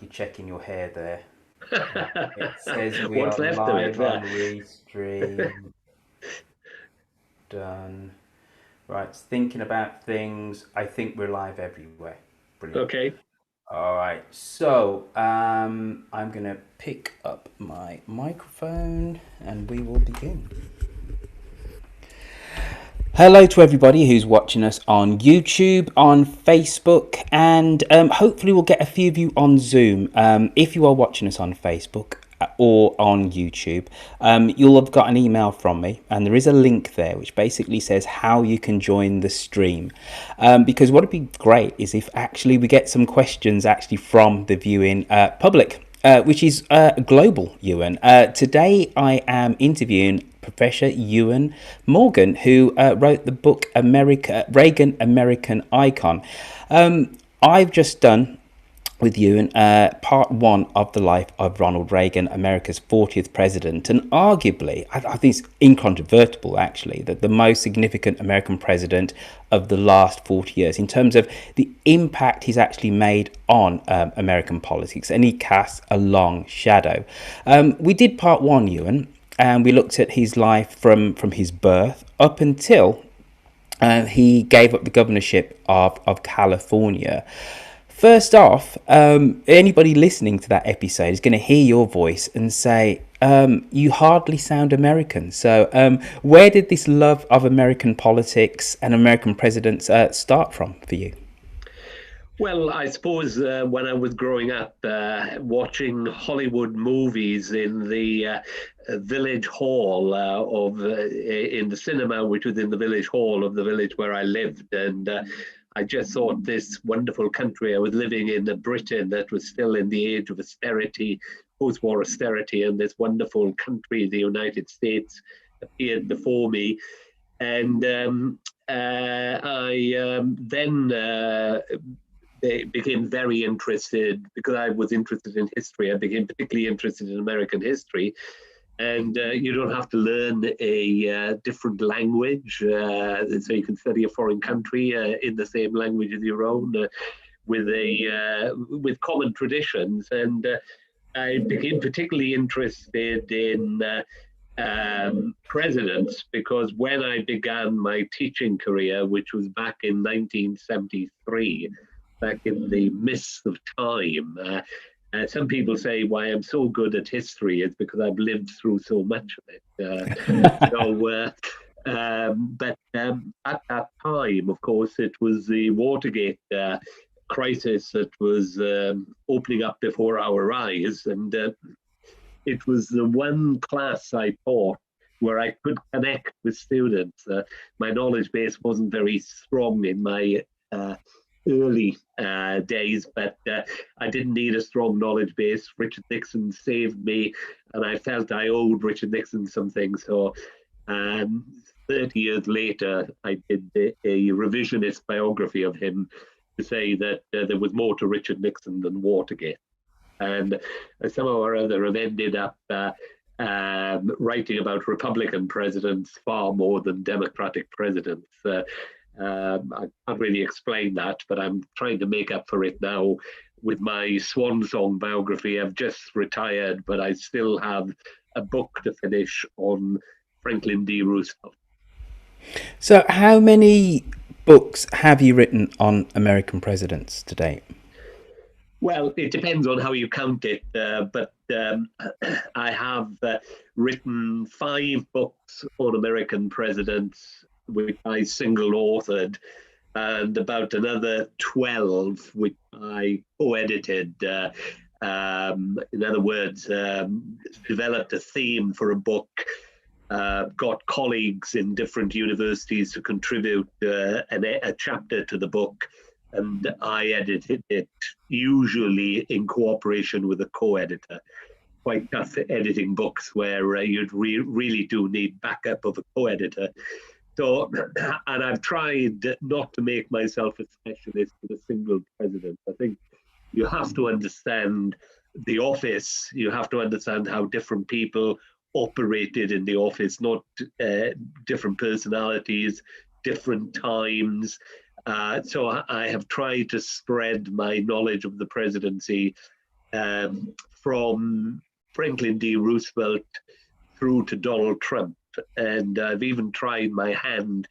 checking your hair there. It says we What's are left of it? live on Restream. Done. Right, thinking about things. I think we're live everywhere. Brilliant. Okay. All right, so I'm gonna pick up my microphone and we will begin. Hello to everybody who's watching us on YouTube, on Facebook, and hopefully we'll get a few of you on Zoom. If you are watching us on Facebook or on YouTube, you'll have got an email from me, and there is a link there which basically says how you can join the stream. Because what would be great is if actually we get some questions actually from the viewing public. Which is global, Ewan. Today I am interviewing Professor Iwan Morgan, who wrote the book Reagan American Icon. I've just done with you in part one of the life of Ronald Reagan, America's 40th president, and arguably, I think it's incontrovertible actually, that the most significant American president of the last 40 years in terms of the impact he's actually made on American politics, and he casts a long shadow. We did part one, Ewan, and we looked at his life from his birth up until he gave up the governorship of California. First off, anybody listening to that episode is going to hear your voice and say, you hardly sound American. So where did this love of American politics and American presidents start from for you? Well, I suppose when I was growing up, watching Hollywood movies in the village hall in the cinema, which was in the village hall of the village where I lived, and I just thought this wonderful country. I was living in a Britain that was still in the age of austerity, post-war austerity, and this wonderful country, the United States, appeared before me. And I then became very interested because I was interested in history. I became particularly interested in American history. And you don't have to learn a different language, so you can study a foreign country in the same language as your own, with common traditions. And I became particularly interested in presidents because when I began my teaching career, which was back in 1973, back in the mists of time. Some people say why I'm so good at history is because I've lived through so much of it. But at that time, of course, it was the Watergate crisis that was opening up before our eyes. And it was the one class I taught where I could connect with students. My knowledge base wasn't very strong in my early days, but I didn't need a strong knowledge base. Richard Nixon saved me, and I felt I owed Richard Nixon something. So 30 years later, I did a revisionist biography of him to say that there was more to Richard Nixon than Watergate. And somehow or other have ended up writing about Republican presidents far more than Democratic presidents. I can't really explain that, but I'm trying to make up for it now with my swan song biography. I've just retired, but I still have a book to finish on Franklin D. Roosevelt. So how many books have you written on American presidents to date? Well, it depends on how you count it, but I have written 5 books on American presidents, which I single authored, and about another 12, which I co edited. In other words, developed a theme for a book, got colleagues in different universities to contribute a chapter to the book, and I edited it, usually in cooperation with a co editor. Quite tough editing books where you'd really do need backup of a co editor. So, and I've tried not to make myself a specialist with a single president. I think you have to understand the office, you have to understand how different people operated in the office, not different personalities, different times. So I have tried to spread my knowledge of the presidency from Franklin D. Roosevelt through to Donald Trump. And I've even tried my hand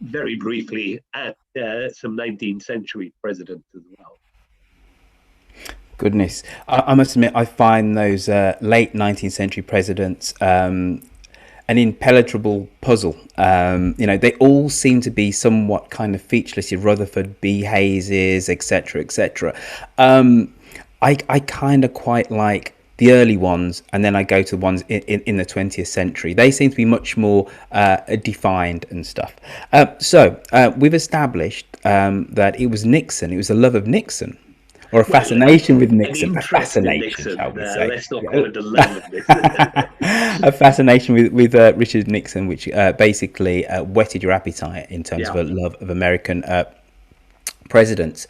very briefly at some 19th century presidents as well. Goodness, I must admit, I find those late 19th century presidents an impenetrable puzzle. They all seem to be somewhat kind of featureless. Your Rutherford B. Hayeses, etc., etc. I kind of quite like the early ones, and then I go to the ones in the 20th century. They seem to be much more defined and stuff. So we've established that it was Nixon. It was the love of Nixon, or a Well, fascination with an Nixon. A interest in fascination, Nixon. shall we say? Let's not call it a love of Nixon. A fascination with Richard Nixon, which basically whetted your appetite in terms Yeah. of a love of American presidents.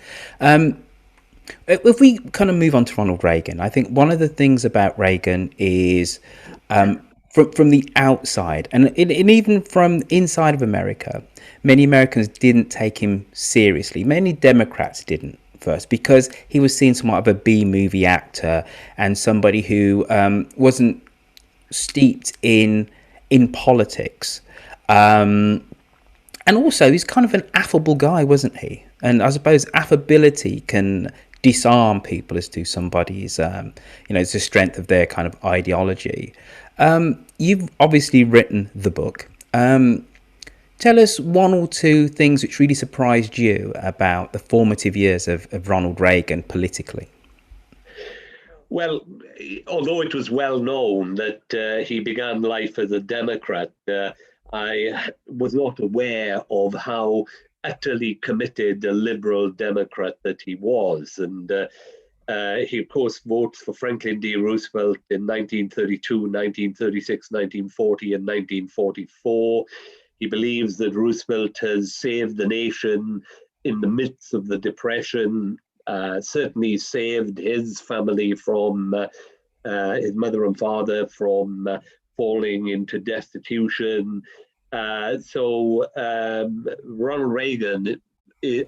If we kind of move on to Ronald Reagan, I think one of the things about Reagan is from the outside and even from inside of America, many Americans didn't take him seriously. Many Democrats didn't first because he was seen somewhat of a B movie actor and somebody who wasn't steeped in politics. And also, he's kind of an affable guy, wasn't he? And I suppose affability can disarm people as to somebody's, it's the strength of their kind of ideology. You've obviously written the book. Tell us one or two things which really surprised you about the formative years of Ronald Reagan politically. Well, although it was well known that he began life as a Democrat, I was not aware of how utterly committed a liberal Democrat that he was. And he, of course, votes for Franklin D. Roosevelt in 1932, 1936, 1940, and 1944. He believes that Roosevelt has saved the nation in the midst of the Depression, certainly saved his family from his mother and father from falling into destitution. Ronald Reagan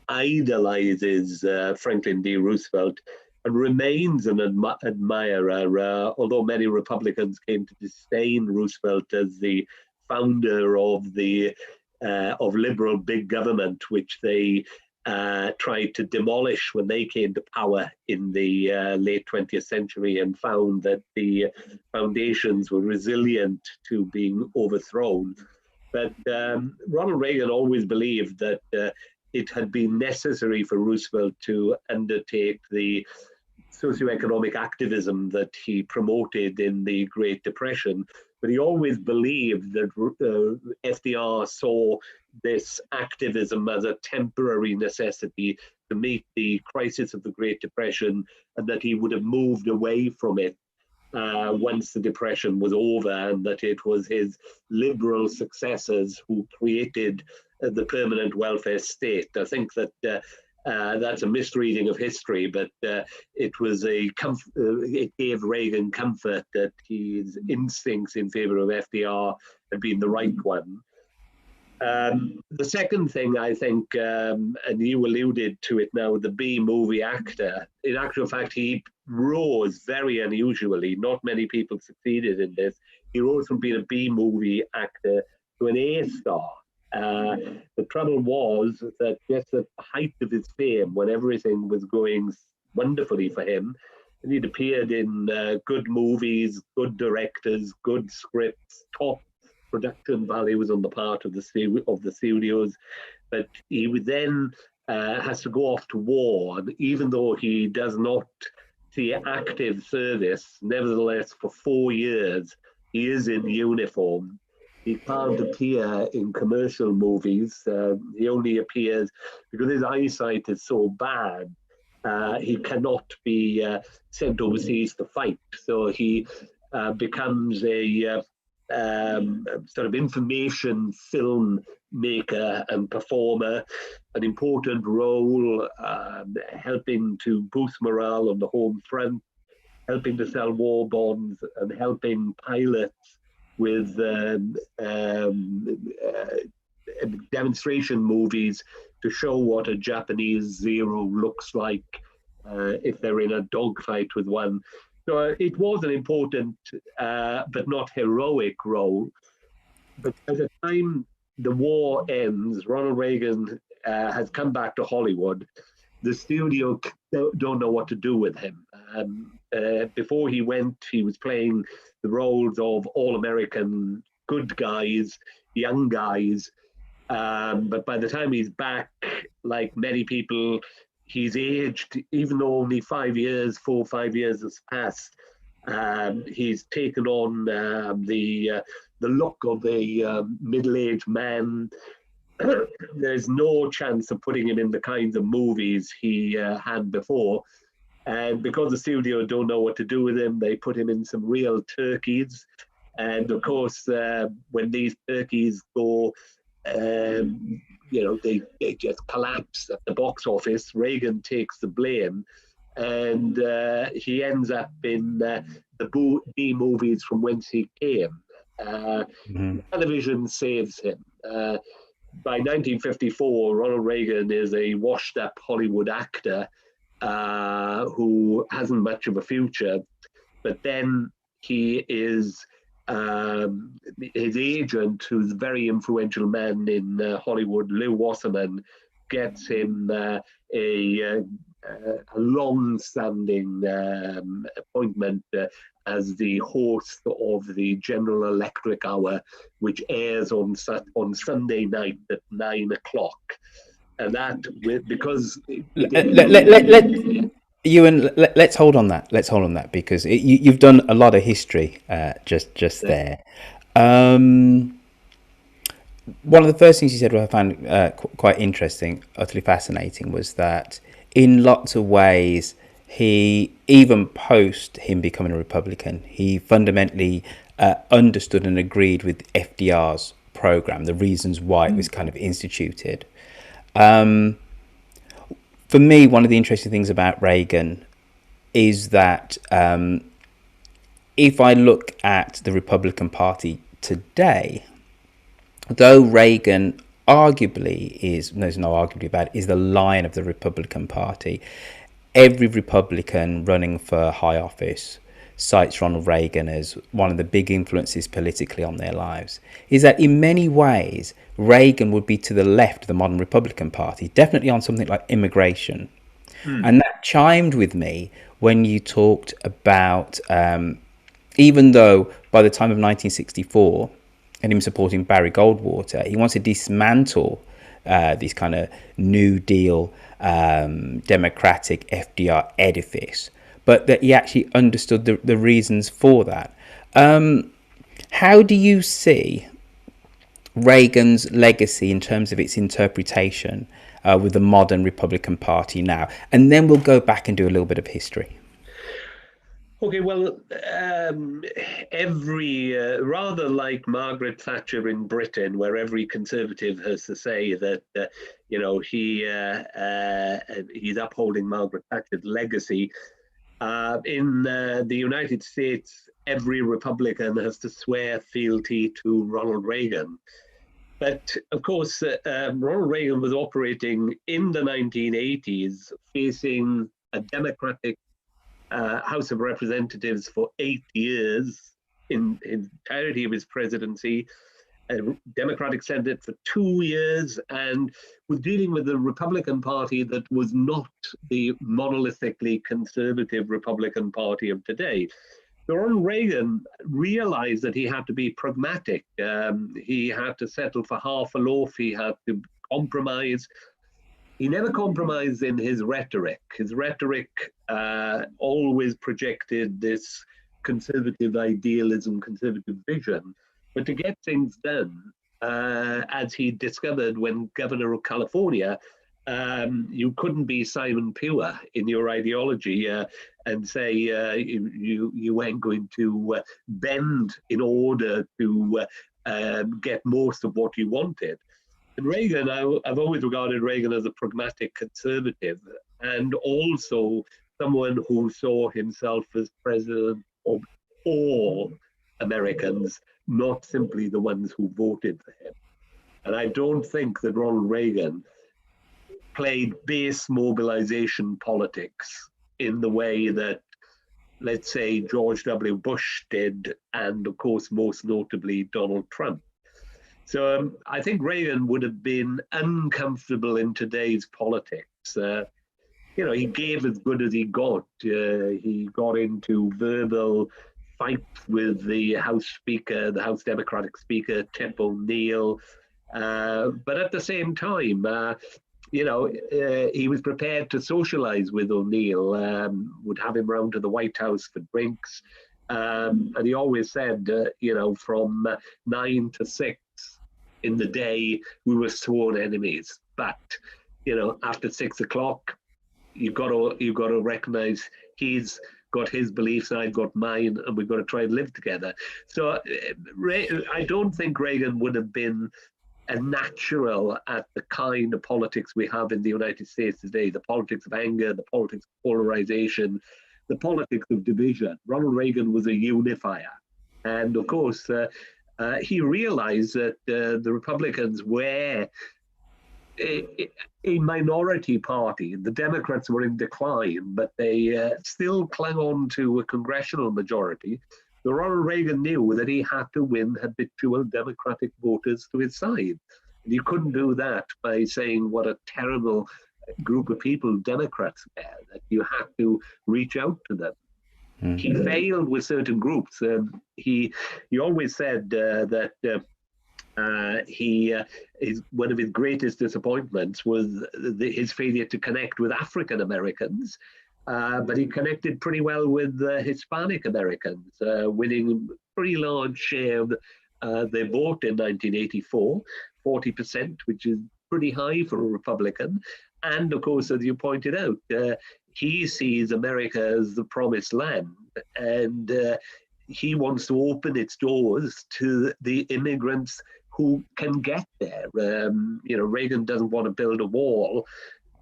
idolizes Franklin D. Roosevelt and remains an admirer, although many Republicans came to disdain Roosevelt as the founder of liberal big government, which they tried to demolish when they came to power in the late 20th century and found that the foundations were resilient to being overthrown. But Ronald Reagan always believed that it had been necessary for Roosevelt to undertake the socioeconomic activism that he promoted in the Great Depression. But he always believed that FDR saw this activism as a temporary necessity to meet the crisis of the Great Depression, and that he would have moved away from it once the Depression was over, and that it was his liberal successors who created the permanent welfare state. I think that that's a misreading of history, but it gave Reagan comfort that his instincts in favor of FDR had been the right one. The second thing, I think, and you alluded to it now, the B movie actor. In actual fact, he rose very unusually. Not many people succeeded in this. He rose from being a B movie actor to an A star. The trouble was that just at the height of his fame, when everything was going wonderfully for him, and he'd appeared in good movies, good directors, good scripts, top production values on the part of the studios, but he would then has to go off to war, and even though he does not see active service, nevertheless for 4 years he is in uniform. He can't appear in commercial movies. He only appears because his eyesight is so bad. He cannot be sent overseas to fight, so he becomes a sort of information film maker and performer, an important role, helping to boost morale on the home front, helping to sell war bonds, and helping pilots with demonstration movies to show what a Japanese Zero looks like if they're in a dogfight with one. So it was an important but not heroic role. But by the time the war ends, Ronald Reagan has come back to Hollywood. The studio don't know what to do with him. Before he went, he was playing the roles of all American good guys, young guys. But by the time he's back, like many people, he's aged, even though only 5 years, 4 or 5 years has passed. He's taken on the look of a middle-aged man. There's no chance of putting him in the kinds of movies he had before. And because the studio don't know what to do with him, they put him in some real turkeys. And of course, when these turkeys go, they just collapse at the box office. Reagan takes the blame, and he ends up in the B movies from whence he came. Television saves him. By 1954, Ronald Reagan is a washed-up Hollywood actor who hasn't much of a future. But then he is his agent, who's a very influential man in Hollywood, Lew Wasserman, gets him a long-standing appointment as the host of the General Electric Hour, which airs on Sunday night at 9 o'clock. And that, because Ewan, let's hold on that. Let's hold on that because you've done a lot of history just there. One of the first things you said, what I found quite interesting, utterly fascinating, was that in lots of ways, he, even post him becoming a Republican, he fundamentally understood and agreed with FDR's program, the reasons why it was kind of instituted. For me, one of the interesting things about Reagan is that if I look at the Republican Party today, though Reagan arguably is, there's no arguably about it, is the lion of the Republican Party, every Republican running for high office cites Ronald Reagan as one of the big influences politically on their lives, is that in many ways Reagan would be to the left of the modern Republican Party, definitely on something like immigration. And that chimed with me when you talked about, even though by the time of 1964 and him supporting Barry Goldwater, he wants to dismantle this kind of New Deal democratic FDR edifice, but that he actually understood the reasons for that. How do you see Reagan's legacy in terms of its interpretation with the modern Republican Party now? And then we'll go back and do a little bit of history. Okay, well, rather like Margaret Thatcher in Britain, where every conservative has to say that, he's upholding Margaret Thatcher's legacy. In the United States, every Republican has to swear fealty to Ronald Reagan. But of course, Ronald Reagan was operating in the 1980s, facing a Democratic House of Representatives for 8 years in entirety of his presidency, a Democratic Senate for 2 years, and was dealing with a Republican Party that was not the monolithically conservative Republican Party of today. So Ronald Reagan realized that he had to be pragmatic. He had to settle for half a loaf. He had to compromise. He never compromised in his rhetoric. His rhetoric always projected this conservative idealism, conservative vision. But to get things done, as he discovered when governor of California, you couldn't be Simon Pure in your ideology and say you weren't going to bend in order to get most of what you wanted. And Reagan, I've always regarded Reagan as a pragmatic conservative and also someone who saw himself as president of all Americans, not simply the ones who voted for him. And I don't think that Ronald Reagan played base mobilization politics in the way that, let's say, George W. Bush did, and of course, most notably, Donald Trump. So I think Reagan would have been uncomfortable in today's politics. He gave as good as he got. He got into verbal fights with the House Speaker, the House Democratic Speaker, Tip O'Neill. But at the same time, he was prepared to socialize with O'Neill, would have him round to the White House for drinks. And he always said, from 9 to 6 in the day, we were sworn enemies. But, after 6 o'clock, you've got to recognize he's got his beliefs, I've got mine, and we've got to try and live together. So I don't think Reagan would have been a natural at the kind of politics we have in the United States today, the politics of anger, the politics of polarization, the politics of division. Ronald Reagan was a unifier. And of course, he realized that the Republicans were a minority party. The Democrats were in decline, but they still clung on to a congressional majority. So Ronald Reagan knew that he had to win habitual Democratic voters to his side. And you couldn't do that by saying what a terrible group of people Democrats were, that you had to reach out to them. Mm-hmm. He failed with certain groups. He always said that one of his greatest disappointments was his failure to connect with African Americans. But he connected pretty well with Hispanic Americans, winning a pretty large share of their vote in 1984, 40%, which is pretty high for a Republican. And of course, as you pointed out, he sees America as the promised land, and he wants to open its doors to the immigrants who can get there. Reagan doesn't want to build a wall,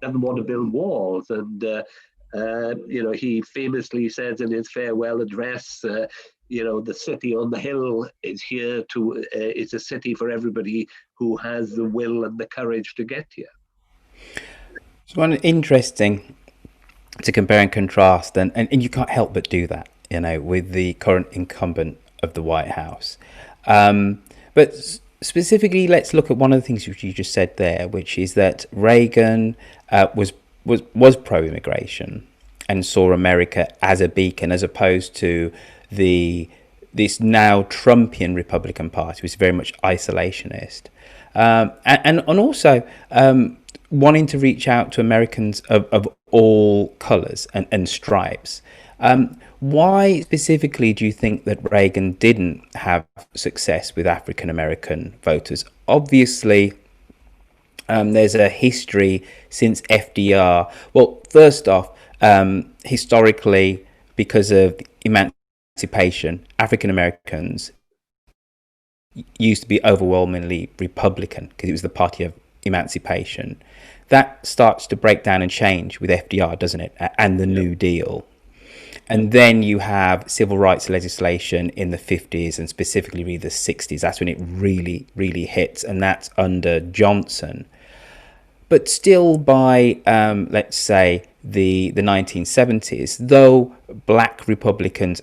doesn't want to build walls, and he famously says in his farewell address, the city on the hill is here to, it's a city for everybody who has the will and the courage to get here. It's one interesting to compare and contrast, and you can't help but do that, with the current incumbent of the White House. But specifically, let's look at one of the things which you just said there, which is that Reagan was pro-immigration and saw America as a beacon, as opposed to this now Trumpian Republican Party, which is very much isolationist, and also wanting to reach out to Americans of all colours and stripes. Why specifically do you think that Reagan didn't have success with African American voters? Obviously, there's a history since FDR. Well, first off, historically, because of emancipation, African Americans used to be overwhelmingly Republican because it was the party of emancipation. That starts to break down and change with FDR, doesn't it? And the New Deal. And then you have civil rights legislation in the 50s and specifically really the 60s. That's when it really, really hits. And that's under Johnson. But still by, let's say, the 1970s, though black Republican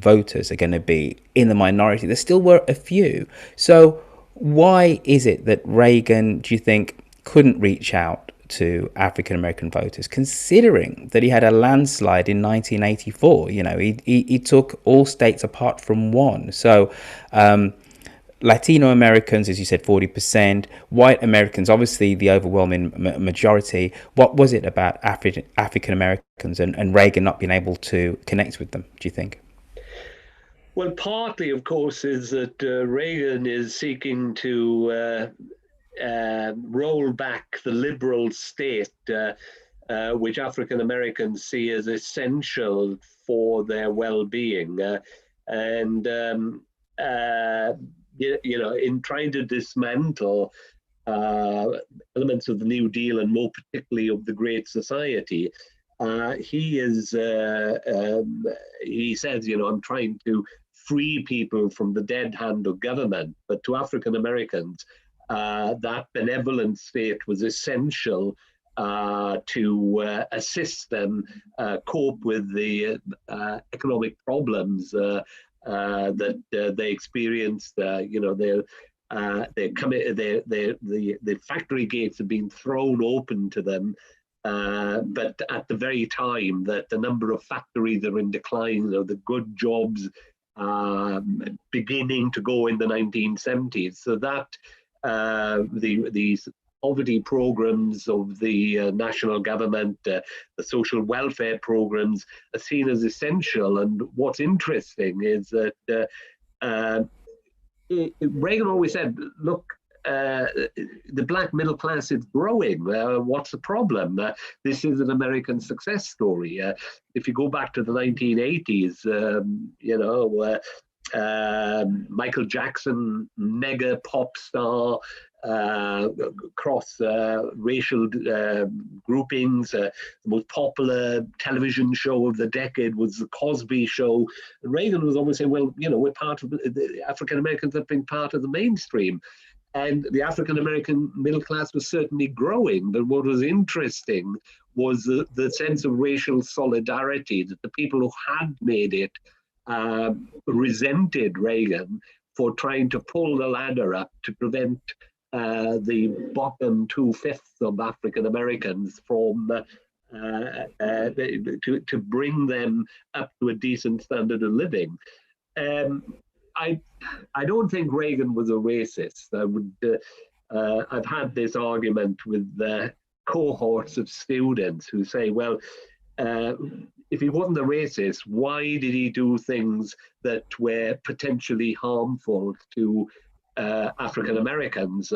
voters are going to be in the minority, there still were a few. So why is it that Reagan, do you think, couldn't reach out to African American voters, considering that he had a landslide in 1984? He took all states apart from one. So Latino Americans, as you said, 40%. White Americans, obviously the overwhelming majority. What was it about African Americans and Reagan not being able to connect with them, do you think? Well, partly, of course, is that Reagan is seeking to roll back the liberal state, which African Americans see as essential for their well-being. In trying to dismantle elements of the New Deal and more particularly of the Great Society, he says, I'm trying to free people from the dead hand of government. But to African Americans, that benevolent state was essential to assist them cope with the economic problems that they experienced. The factory gates have been thrown open to them. But at the very time that the number of factories are in decline, the good jobs beginning to go in the 1970s. So that these poverty programs of the national government, the social welfare programs, are seen as essential. And what's interesting is that Reagan always said, look, the black middle class is growing. What's the problem? This is an American success story. If you go back to the 1980s, Michael Jackson, mega pop star, across racial groupings. The most popular television show of the decade was The Cosby Show. And Reagan was always saying, well, we're part of the African Americans have been part of the mainstream. And the African American middle class was certainly growing. But what was interesting was the sense of racial solidarity, that the people who had made it resented Reagan for trying to pull the ladder up to prevent the bottom 2/5 of African Americans from to bring them up to a decent standard of living. I don't think Reagan was a racist. I've had this argument with cohorts of students who say, well, if he wasn't a racist, why did he do things that were potentially harmful to African Americans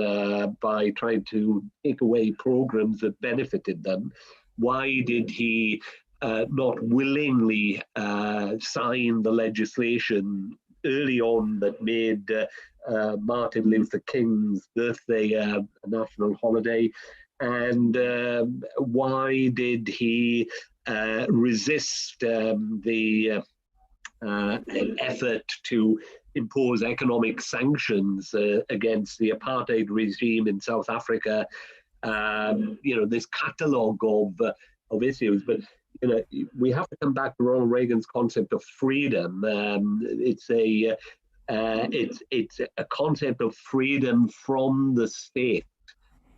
by trying to take away programs that benefited them? Why did he not willingly sign the legislation early on that made Martin Luther King's birthday a national holiday? And why did he resist the effort to impose economic sanctions against the apartheid regime in South Africa? This catalogue of issues. But we have to come back to Ronald Reagan's concept of freedom. It's a concept of freedom from the state,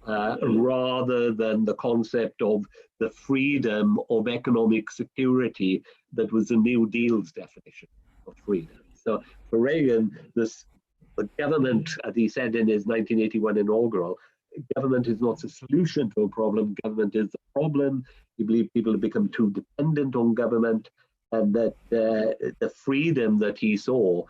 rather than the concept of the freedom of economic security that was the New Deal's definition of freedom. So for Reagan, the government, as he said in his 1981 inaugural, government is not the solution to a problem, government is the problem. He believed people have become too dependent on government, and that the freedom that he saw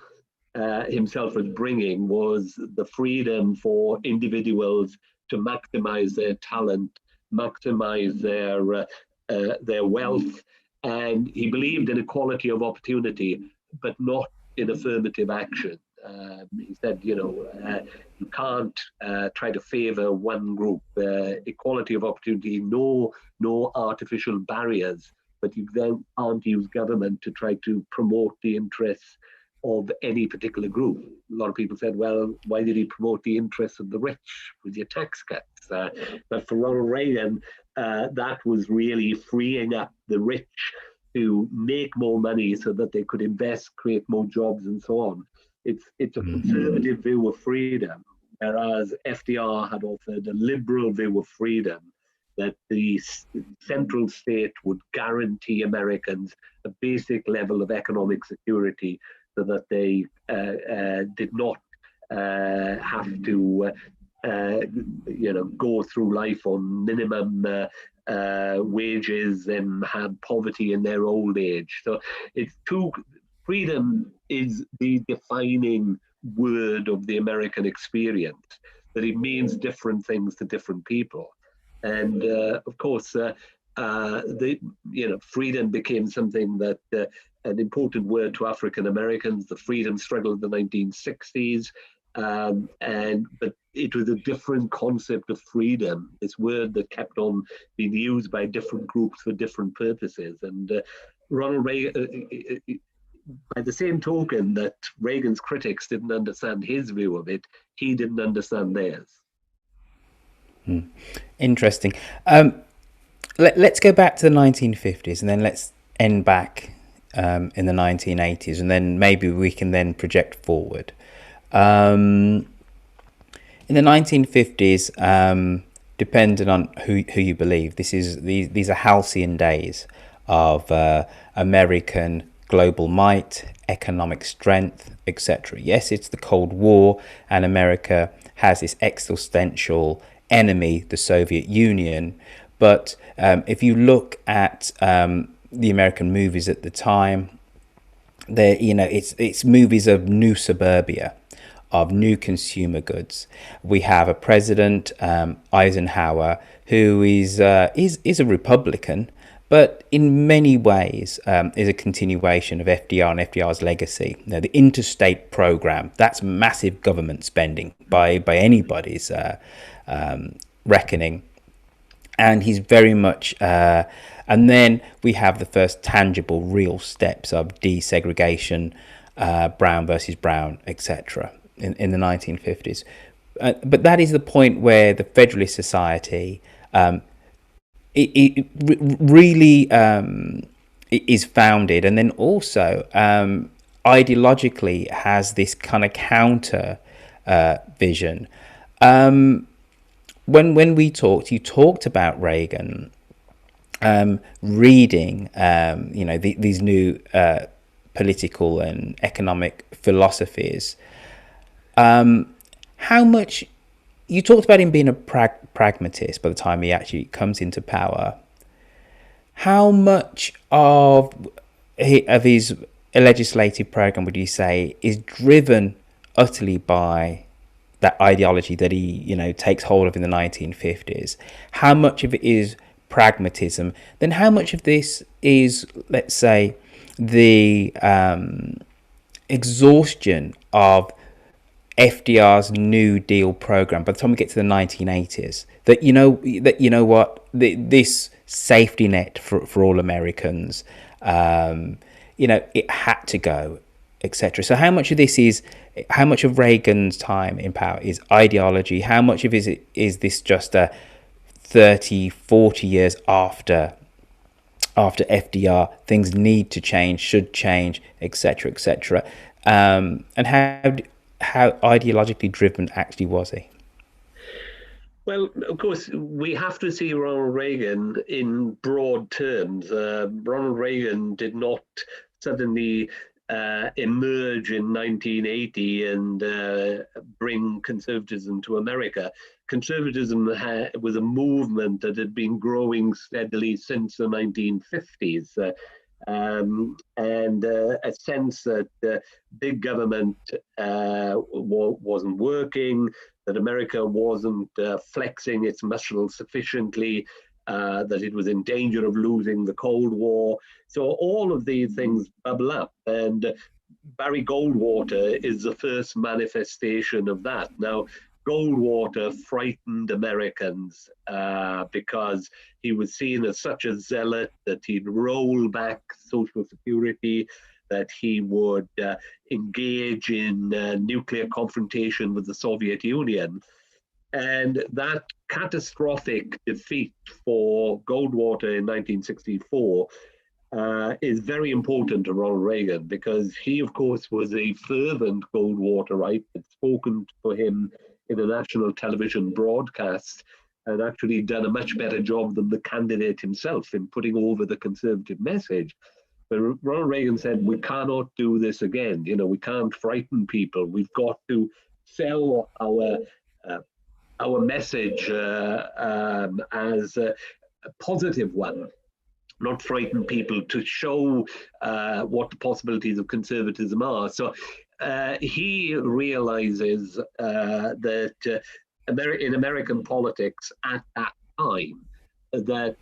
himself as bringing was the freedom for individuals to maximize their talent, maximize their wealth. And he believed in equality of opportunity, but not in affirmative action. He said, you can't try to favor one group. Equality of opportunity, no artificial barriers, but you then can't use government to try to promote the interests of any particular group. A lot of people said, well, why did he promote the interests of the rich with your tax cuts? But for Ronald Reagan, that was really freeing up the rich to make more money so that they could invest, create more jobs, and so on. It's a conservative view of freedom, whereas FDR had offered a liberal view of freedom, that the central state would guarantee Americans a basic level of economic security so that they did not have to go through life on minimum wages and have poverty in their old age. So freedom is the defining word of the American experience, that it means different things to different people. And of course, freedom became something that an important word to African Americans, the freedom struggle of the 1960s. But it was a different concept of freedom, this word that kept on being used by different groups for different purposes. And Ronald Reagan, by the same token that Reagan's critics didn't understand his view of it, he didn't understand theirs. Interesting. let's go back to the 1950s, and then let's end back in the 1980s, and then maybe we can then project forward. Um, in the 1950s, depending on who you believe, these are halcyon days of American global might, economic strength, etc. Yes, it's the Cold War, and America has this existential enemy, the Soviet Union. But if you look at the American movies at the time, it's movies of new suburbia, of new consumer goods. We have a president, Eisenhower, who is a Republican, but in many ways is a continuation of FDR and FDR's legacy. The interstate program, that's massive government spending by anybody's reckoning. And he's very much and then we have the first tangible real steps of desegregation, brown versus brown, etc. in the 1950s. But that is the point where the Federalist Society it really is founded, and then also ideologically has this kind of counter vision. When we talked, you talked about Reagan reading, these new political and economic philosophies. How much you talked about him being a pragmatist by the time he actually comes into power. How much of his legislative program would you say is driven utterly by that ideology that he takes hold of in the 1950s? How much of it is pragmatism? Then how much of this is, let's say, the exhaustion of FDR's New Deal program by the time we get to the 1980s? That this safety net for all Americans, it had to go, etc. So how much of Reagan's time in power is ideology? How much of it is this just a 30-40 years after FDR, things need to change, should change, etc., etc. And how ideologically driven actually was he? Well, of course, we have to see Ronald Reagan in broad terms. Ronald Reagan did not suddenly emerge in 1980 and bring conservatism to America. Conservatism was a movement that had been growing steadily since the 1950s. And a sense that big government wasn't working, that America wasn't flexing its muscle sufficiently, that it was in danger of losing the Cold War. So all of these things bubble up, and Barry Goldwater is the first manifestation of that. Now, Goldwater frightened Americans because he was seen as such a zealot that he'd roll back Social Security, that he would engage in nuclear confrontation with the Soviet Union. And that catastrophic defeat for Goldwater in 1964 is very important to Ronald Reagan, because he, of course, was a fervent Goldwaterite, had spoken for him in a national television broadcast, and actually done a much better job than the candidate himself in putting over the conservative message. But Ronald Reagan said, we cannot do this again. We can't frighten people. We've got to sell our message as a positive one, not frighten people, to show what the possibilities of conservatism are. So he realizes that in American politics at that time, that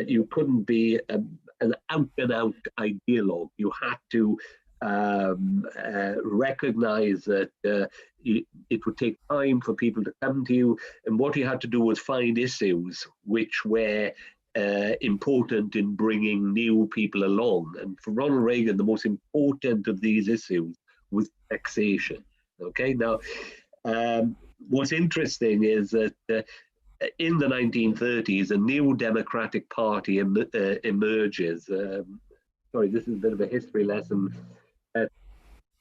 you couldn't be an out-and-out ideologue. You had to recognize that it would take time for people to come to you, and what you had to do was find issues which were important in bringing new people along. And for Ronald Reagan, the most important of these issues was taxation. Okay, now what's interesting is that in the 1930s, a new Democratic Party emerges. Sorry, this is a bit of a history lesson.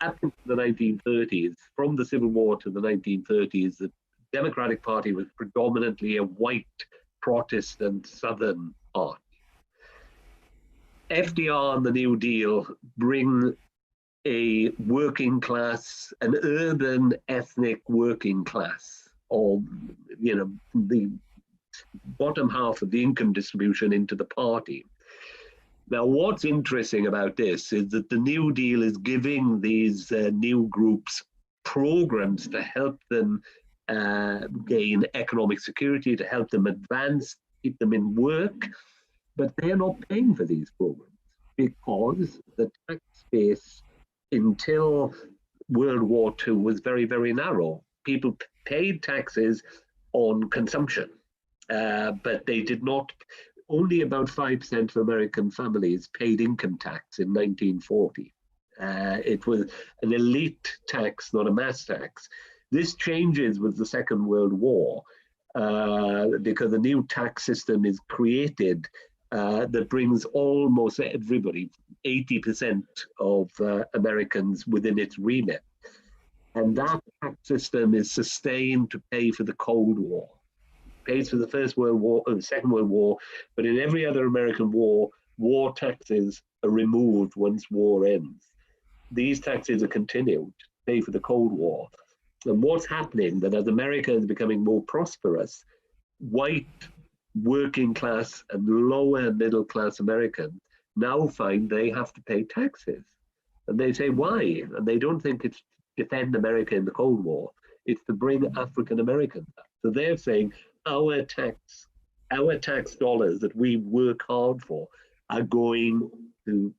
Up into the 1930s, from the Civil War to the 1930s, the Democratic Party was predominantly a white Protestant Southern party. FDR and the New Deal bring a working class, an urban ethnic working class, or the bottom half of the income distribution into the party. Now, what's interesting about this is that the New Deal is giving these new groups programs to help them gain economic security, to help them advance, keep them in work, but they're not paying for these programs because the tax base until World War II was very, very narrow. People paid taxes on consumption, but they did not. Only about 5% of American families paid income tax in 1940. It was an elite tax, not a mass tax. This changes with the Second World War because a new tax system is created that brings almost everybody, 80% of Americans, within its remit. And that tax system is sustained to pay for the Cold War. Pays for the First World War and the Second World War, but in every other American war, war taxes are removed once war ends. These taxes are continued to pay for the Cold War. And what's happening that as America is becoming more prosperous, white working class and lower middle class Americans now find they have to pay taxes. And they say, why? And they don't think it's to defend America in the Cold War, it's to bring African Americans up. So they're saying our tax dollars that we work hard for are going to,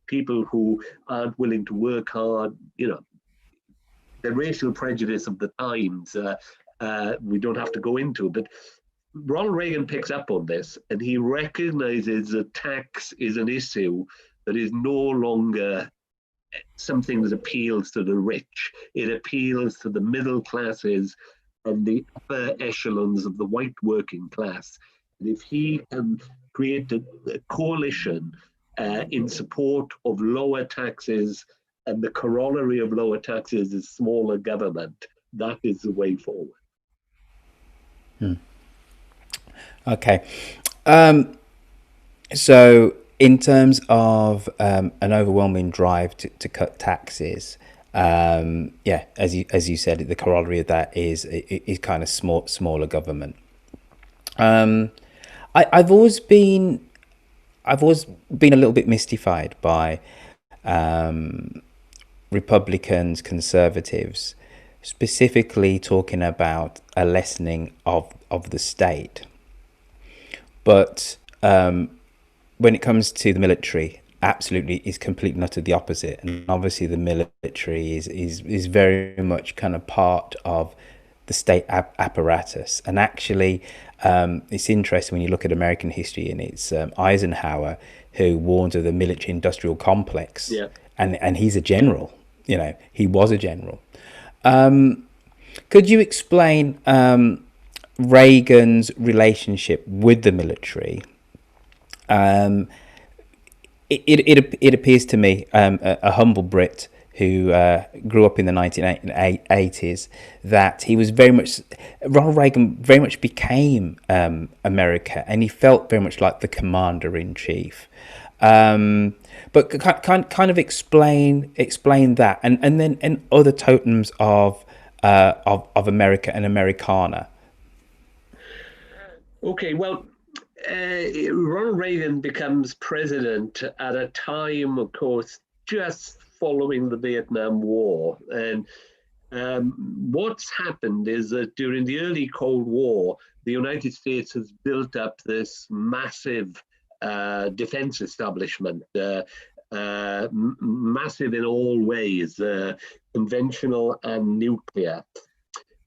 people who aren't willing to work hard, the racial prejudice of the times, we don't have to go into, but Ronald Reagan picks up on this and he recognizes that tax is an issue that is no longer something that appeals to the rich. It appeals to the middle classes and the upper echelons of the white working class. And if he can create a coalition in support of lower taxes, and the corollary of lower taxes is smaller government, that is the way forward. Okay. So in terms of an overwhelming drive to cut taxes, as you said, the corollary of that is kind of smaller government. I've always been a little bit mystified by Republicans, conservatives, specifically talking about a lessening of the state. But when it comes to the military, absolutely is completely not the opposite. And obviously the military is very much kind of part of the state apparatus. And actually, it's interesting when you look at American history, and it's Eisenhower who warns of the military industrial complex. Yeah. And he's a general, he was a general. Could you explain Reagan's relationship with the military? It appears to me, a humble Brit who grew up in the 1980s, that he was Ronald Reagan very much became America, and he felt very much like the commander-in-chief. But kind of explain that, and then other totems of America and Americana. Okay, well, Ronald Reagan becomes president at a time, of course, just following the Vietnam War. And what's happened is that during the early Cold War, the United States has built up this massive defense establishment, massive in all ways, conventional and nuclear.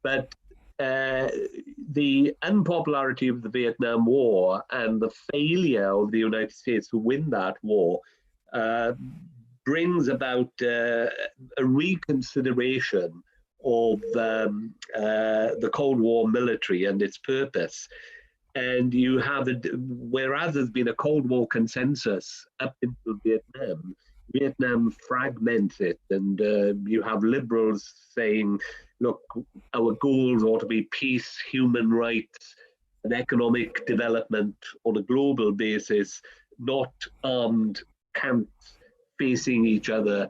But the unpopularity of the Vietnam War and the failure of the United States to win that war brings about a reconsideration of the Cold War military and its purpose. And you have, whereas there's been a Cold War consensus up until Vietnam, Vietnam fragments it, and you have liberals saying, look, our goals ought to be peace, human rights, and economic development on a global basis, not armed camps facing each other,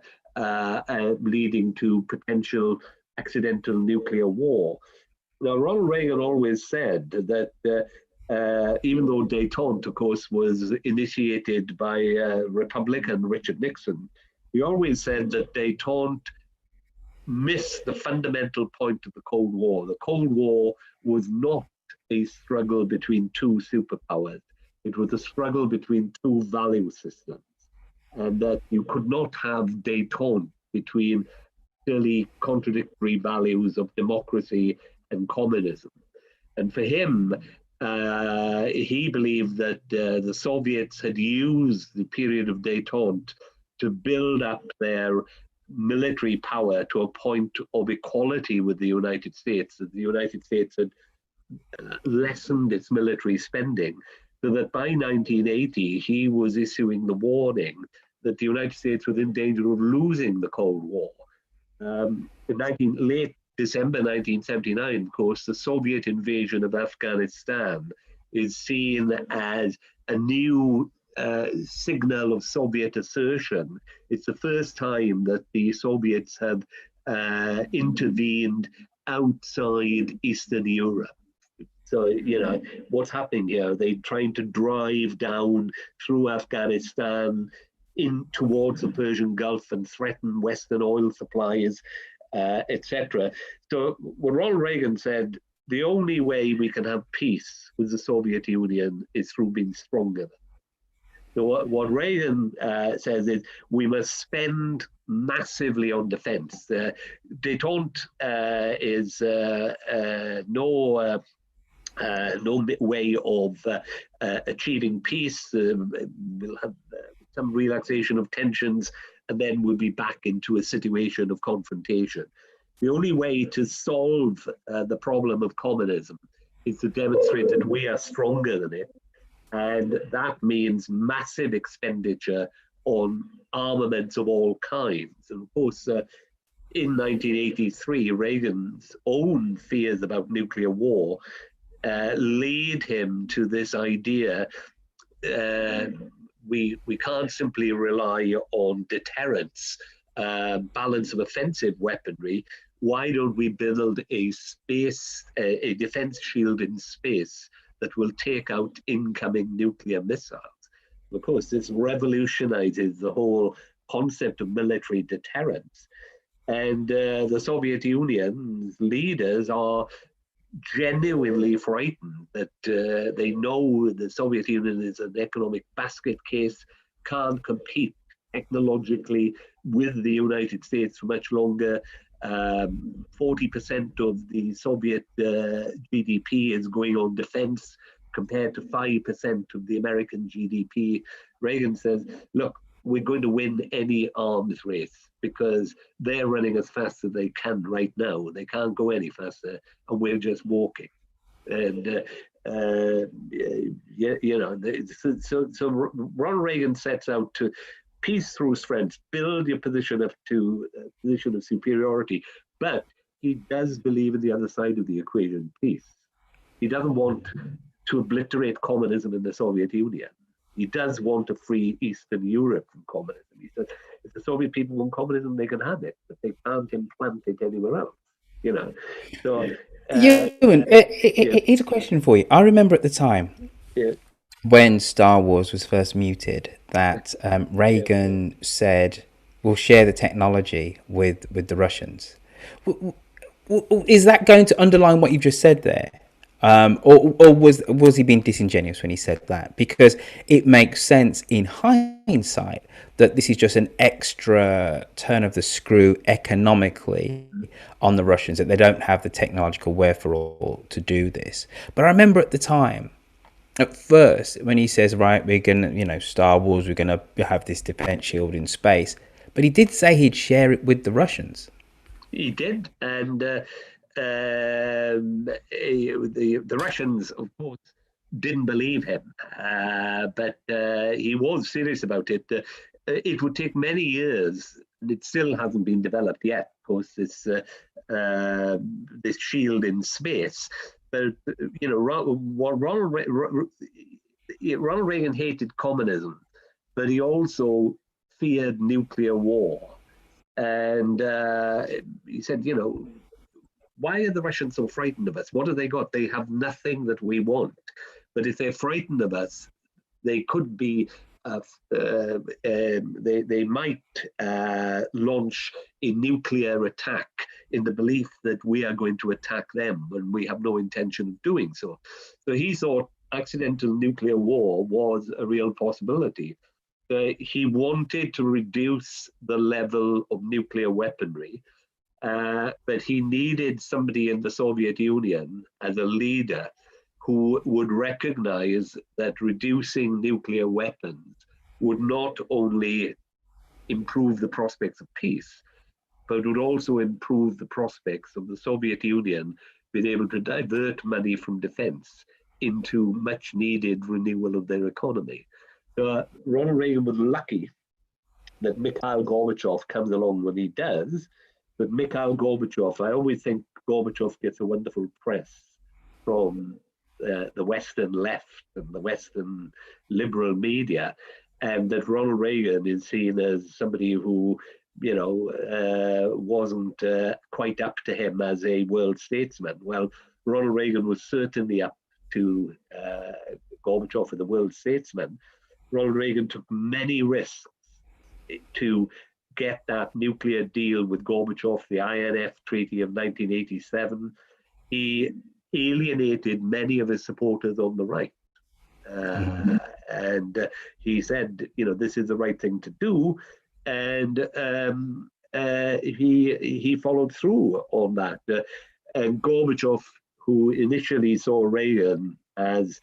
leading to potential accidental nuclear war. Now, Ronald Reagan always said that even though détente, of course, was initiated by Republican Richard Nixon, he always said that détente missed the fundamental point of the Cold War. The Cold War was not a struggle between two superpowers. It was a struggle between two value systems, and that you could not have détente between clearly contradictory values of democracy and communism. And for him, he believed that the Soviets had used the period of détente to build up their military power to a point of equality with the United States, that the United States had lessened its military spending, so that by 1980 he was issuing the warning that the United States was in danger of losing the Cold War. In late December 1979, of course, the Soviet invasion of Afghanistan is seen as a new signal of Soviet assertion. It's the first time that the Soviets have intervened outside Eastern Europe. So, what's happening here? They're trying to drive down through Afghanistan in towards the Persian Gulf and threaten Western oil supplies, etc. So what Ronald Reagan said, the only way we can have peace with the Soviet Union is through being stronger. So what Reagan says is we must spend massively on defense. Détente is no way of achieving peace. We'll have some relaxation of tensions, and then we'll be back into a situation of confrontation. The only way to solve the problem of communism is to demonstrate that we are stronger than it. And that means massive expenditure on armaments of all kinds. And of course, in 1983, Reagan's own fears about nuclear war lead him to this idea we can't simply rely on deterrence, balance of offensive weaponry. Why don't we build a defense shield in space that will take out incoming nuclear missiles? Of course, this revolutionizes the whole concept of military deterrence. And the Soviet Union's leaders are genuinely frightened that they know the Soviet Union is an economic basket case, can't compete technologically with the United States for much longer. 40% of the Soviet GDP is going on defense compared to 5% of the American GDP. Reagan says, look, we're going to win any arms race because they're running as fast as they can right now. They can't go any faster, and we're just walking. And so Ronald Reagan sets out to peace through strength, build your position up to a position of superiority, but he does believe in the other side of the equation, peace. He doesn't want to obliterate communism in the Soviet Union. He does want to free Eastern Europe from communism. He says, if the Soviet people want communism, they can have it, but they can't implant it anywhere else. So Ewan, here's a question for you. I remember at the time when Star Wars was first muted that Reagan said, we'll share the technology with the Russians. Is that going to underline what you've just said there? Or was he being disingenuous when he said that? Because it makes sense in hindsight that this is just an extra turn of the screw economically on the Russians, that they don't have the technological wherewithal to do this. But I remember at the time, at first, when he says, right, we're going to, Star Wars, we're going to have this defense shield in space. But he did say he'd share it with the Russians. He did, and the Russians, of course, didn't believe him, but he was serious about it. It would take many years, and it still hasn't been developed yet. Of course, this shield in space, but what Ronald Reagan hated communism, but he also feared nuclear war. And he said, why are the Russians so frightened of us? What have they got? They have nothing that we want. But if they're frightened of us, they could be, they might launch a nuclear attack in the belief that we are going to attack them when we have no intention of doing so. So he thought accidental nuclear war was a real possibility. He wanted to reduce the level of nuclear weaponry, but he needed somebody in the Soviet Union as a leader who would recognize that reducing nuclear weapons would not only improve the prospects of peace, but would also improve the prospects of the Soviet Union being able to divert money from defense into much needed renewal of their economy. So Ronald Reagan was lucky that Mikhail Gorbachev comes along when he does. But Mikhail Gorbachev, I always think Gorbachev gets a wonderful press from the Western left and the Western liberal media, and that Ronald Reagan is seen as somebody who, wasn't quite up to him as a world statesman. Well, Ronald Reagan was certainly up to Gorbachev as a world statesman. Ronald Reagan took many risks to get that nuclear deal with Gorbachev, the INF Treaty of 1987. He alienated many of his supporters on the right. And he said, this is the right thing to do. And he followed through on that. And Gorbachev, who initially saw Reagan as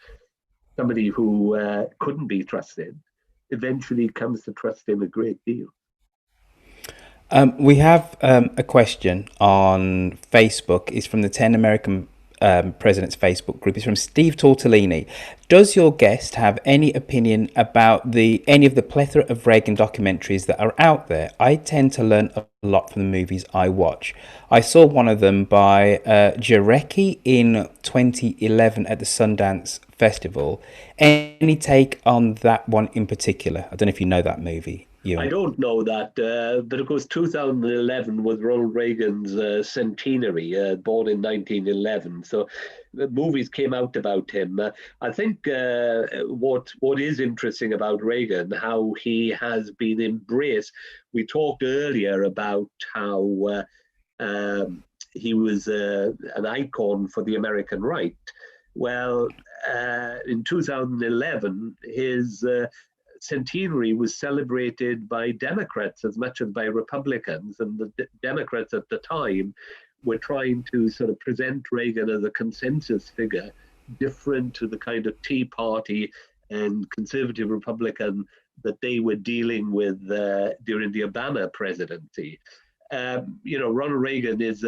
somebody who couldn't be trusted, eventually comes to trust him a great deal. We have a question on Facebook. It's from the 10 American Presidents Facebook group. It's from Steve Tortellini. Does your guest have any opinion about any of the plethora of Reagan documentaries that are out there? I tend to learn a lot from the movies I watch. I saw one of them by Jarecki in 2011 at the Sundance Festival. Any take on that one in particular? I don't know if you know that movie. I don't know that, but of course, 2011 was Ronald Reagan's centenary, born in 1911. So the movies came out about him. I think what is interesting about Reagan, how he has been embraced. We talked earlier about how he was an icon for the American right. Well, in 2011, his centenary was celebrated by Democrats as much as by Republicans, and the Democrats at the time were trying to sort of present Reagan as a consensus figure, different to the kind of Tea Party and conservative Republican that they were dealing with during the Obama presidency. Ronald Reagan is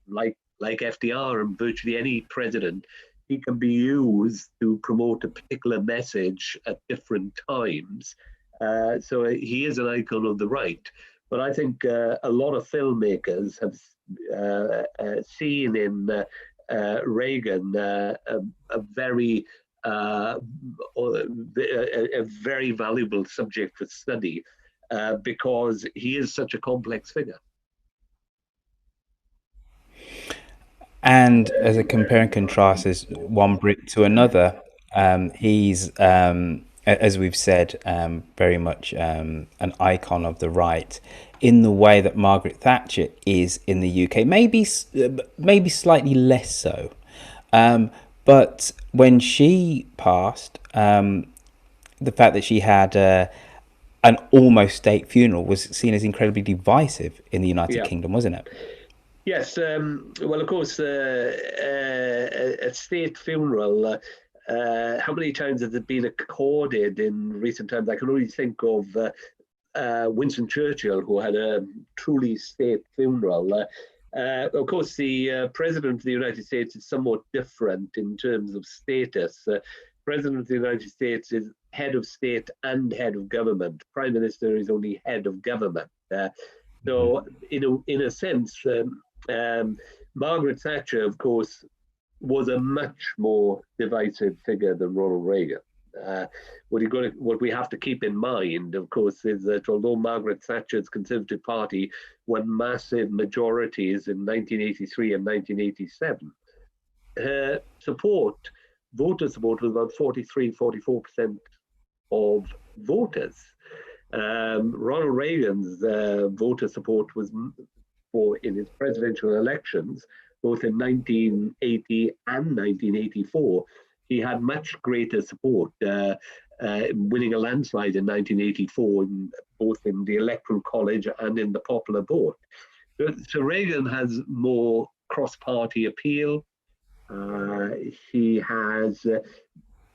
like FDR and virtually any president. He can be used to promote a particular message at different times. So he is an icon of the right. But I think a lot of filmmakers have seen in Reagan a very valuable subject for study because he is such a complex figure. And as a compare and contrast as one Brit to another, he's, as we've said, very much an icon of the right in the way that Margaret Thatcher is in the UK. Maybe slightly less so. But when she passed, the fact that she had an almost state funeral was seen as incredibly divisive in the United Kingdom, wasn't it? Yes, well, of course, a state funeral, how many times has it been accorded in recent times? I can only think of Winston Churchill, who had a truly state funeral. Of course, the President of the United States is somewhat different in terms of status. President of the United States is head of state and head of government. Prime Minister is only head of government. So, in a sense, Margaret Thatcher, of course, was a much more divisive figure than Ronald Reagan. What we have to keep in mind, of course, is that although Margaret Thatcher's Conservative Party won massive majorities in 1983 and 1987, her voter support was about 44% of voters. Ronald Reagan's voter support was in his presidential elections, both in 1980 and 1984. He had much greater support, winning a landslide in 1984, both in the Electoral College and in the popular vote. So Reagan has more cross-party appeal. He has,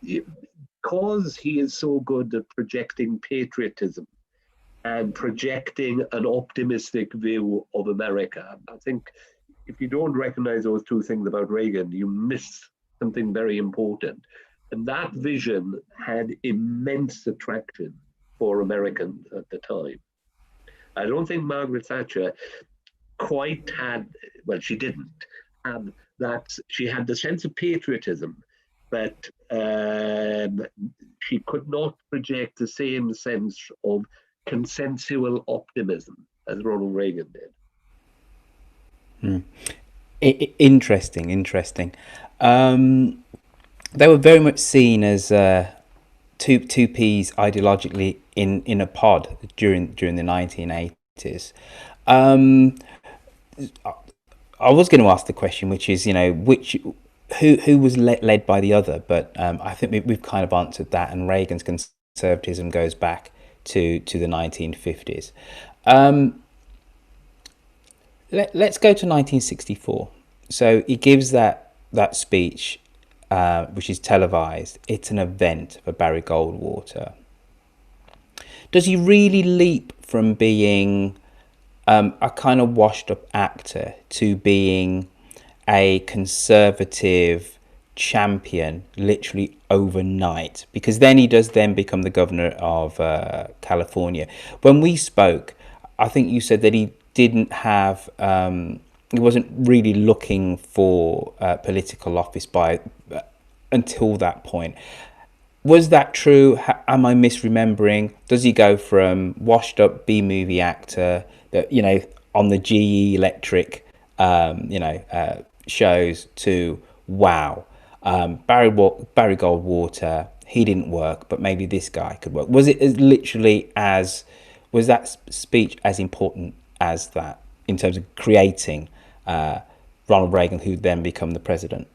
because he is so good at projecting patriotism and projecting an optimistic view of America. I think if you don't recognize those two things about Reagan, you miss something very important. And that vision had immense attraction for Americans at the time. I don't think Margaret Thatcher quite had, well, she didn't have that. She had the sense of patriotism, but she could not project the same sense of consensual optimism as Ronald Reagan did. Interesting. They were very much seen as two peas ideologically in a pod during the 1980s. I was going to ask the question, which is, who was led by the other, but I think we've kind of answered that, and Reagan's conservatism goes back to the 1950s. Let's go to 1964. So he gives that speech, which is televised. It's an event for Barry Goldwater. Does he really leap from being a kind of washed up actor to being a conservative champion literally overnight? Because then he does then become the governor of California. When we spoke, I think you said that he didn't have, he wasn't really looking for political office until that point. Was that true? Am I misremembering? Does he go from washed up B-movie actor that, on the GE Electric, shows to, wow, Barry Goldwater, he didn't work, but maybe this guy could work. Was it was that speech as important as that in terms of creating Ronald Reagan, who then become the president?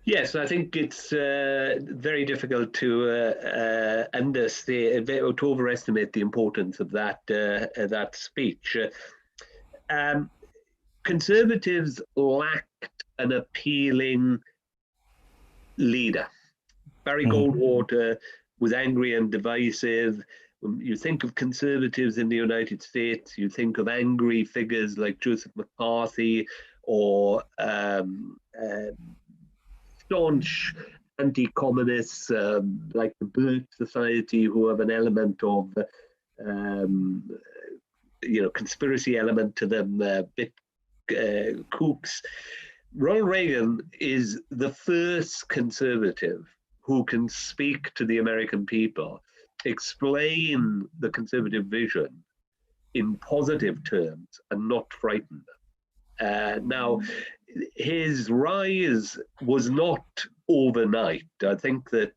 Yes, I think it's very difficult to understate, to overestimate the importance of that speech. Conservatives lacked an appealing leader. Barry Goldwater was angry and divisive. When you think of conservatives in the United States, you think of angry figures like Joseph McCarthy or staunch anti-communists like the Birch Society, who have an element of, conspiracy element to them, bit kooks. Ronald Reagan is the first conservative who can speak to the American people, explain the conservative vision in positive terms and not frighten them. Now, his rise was not overnight. I think that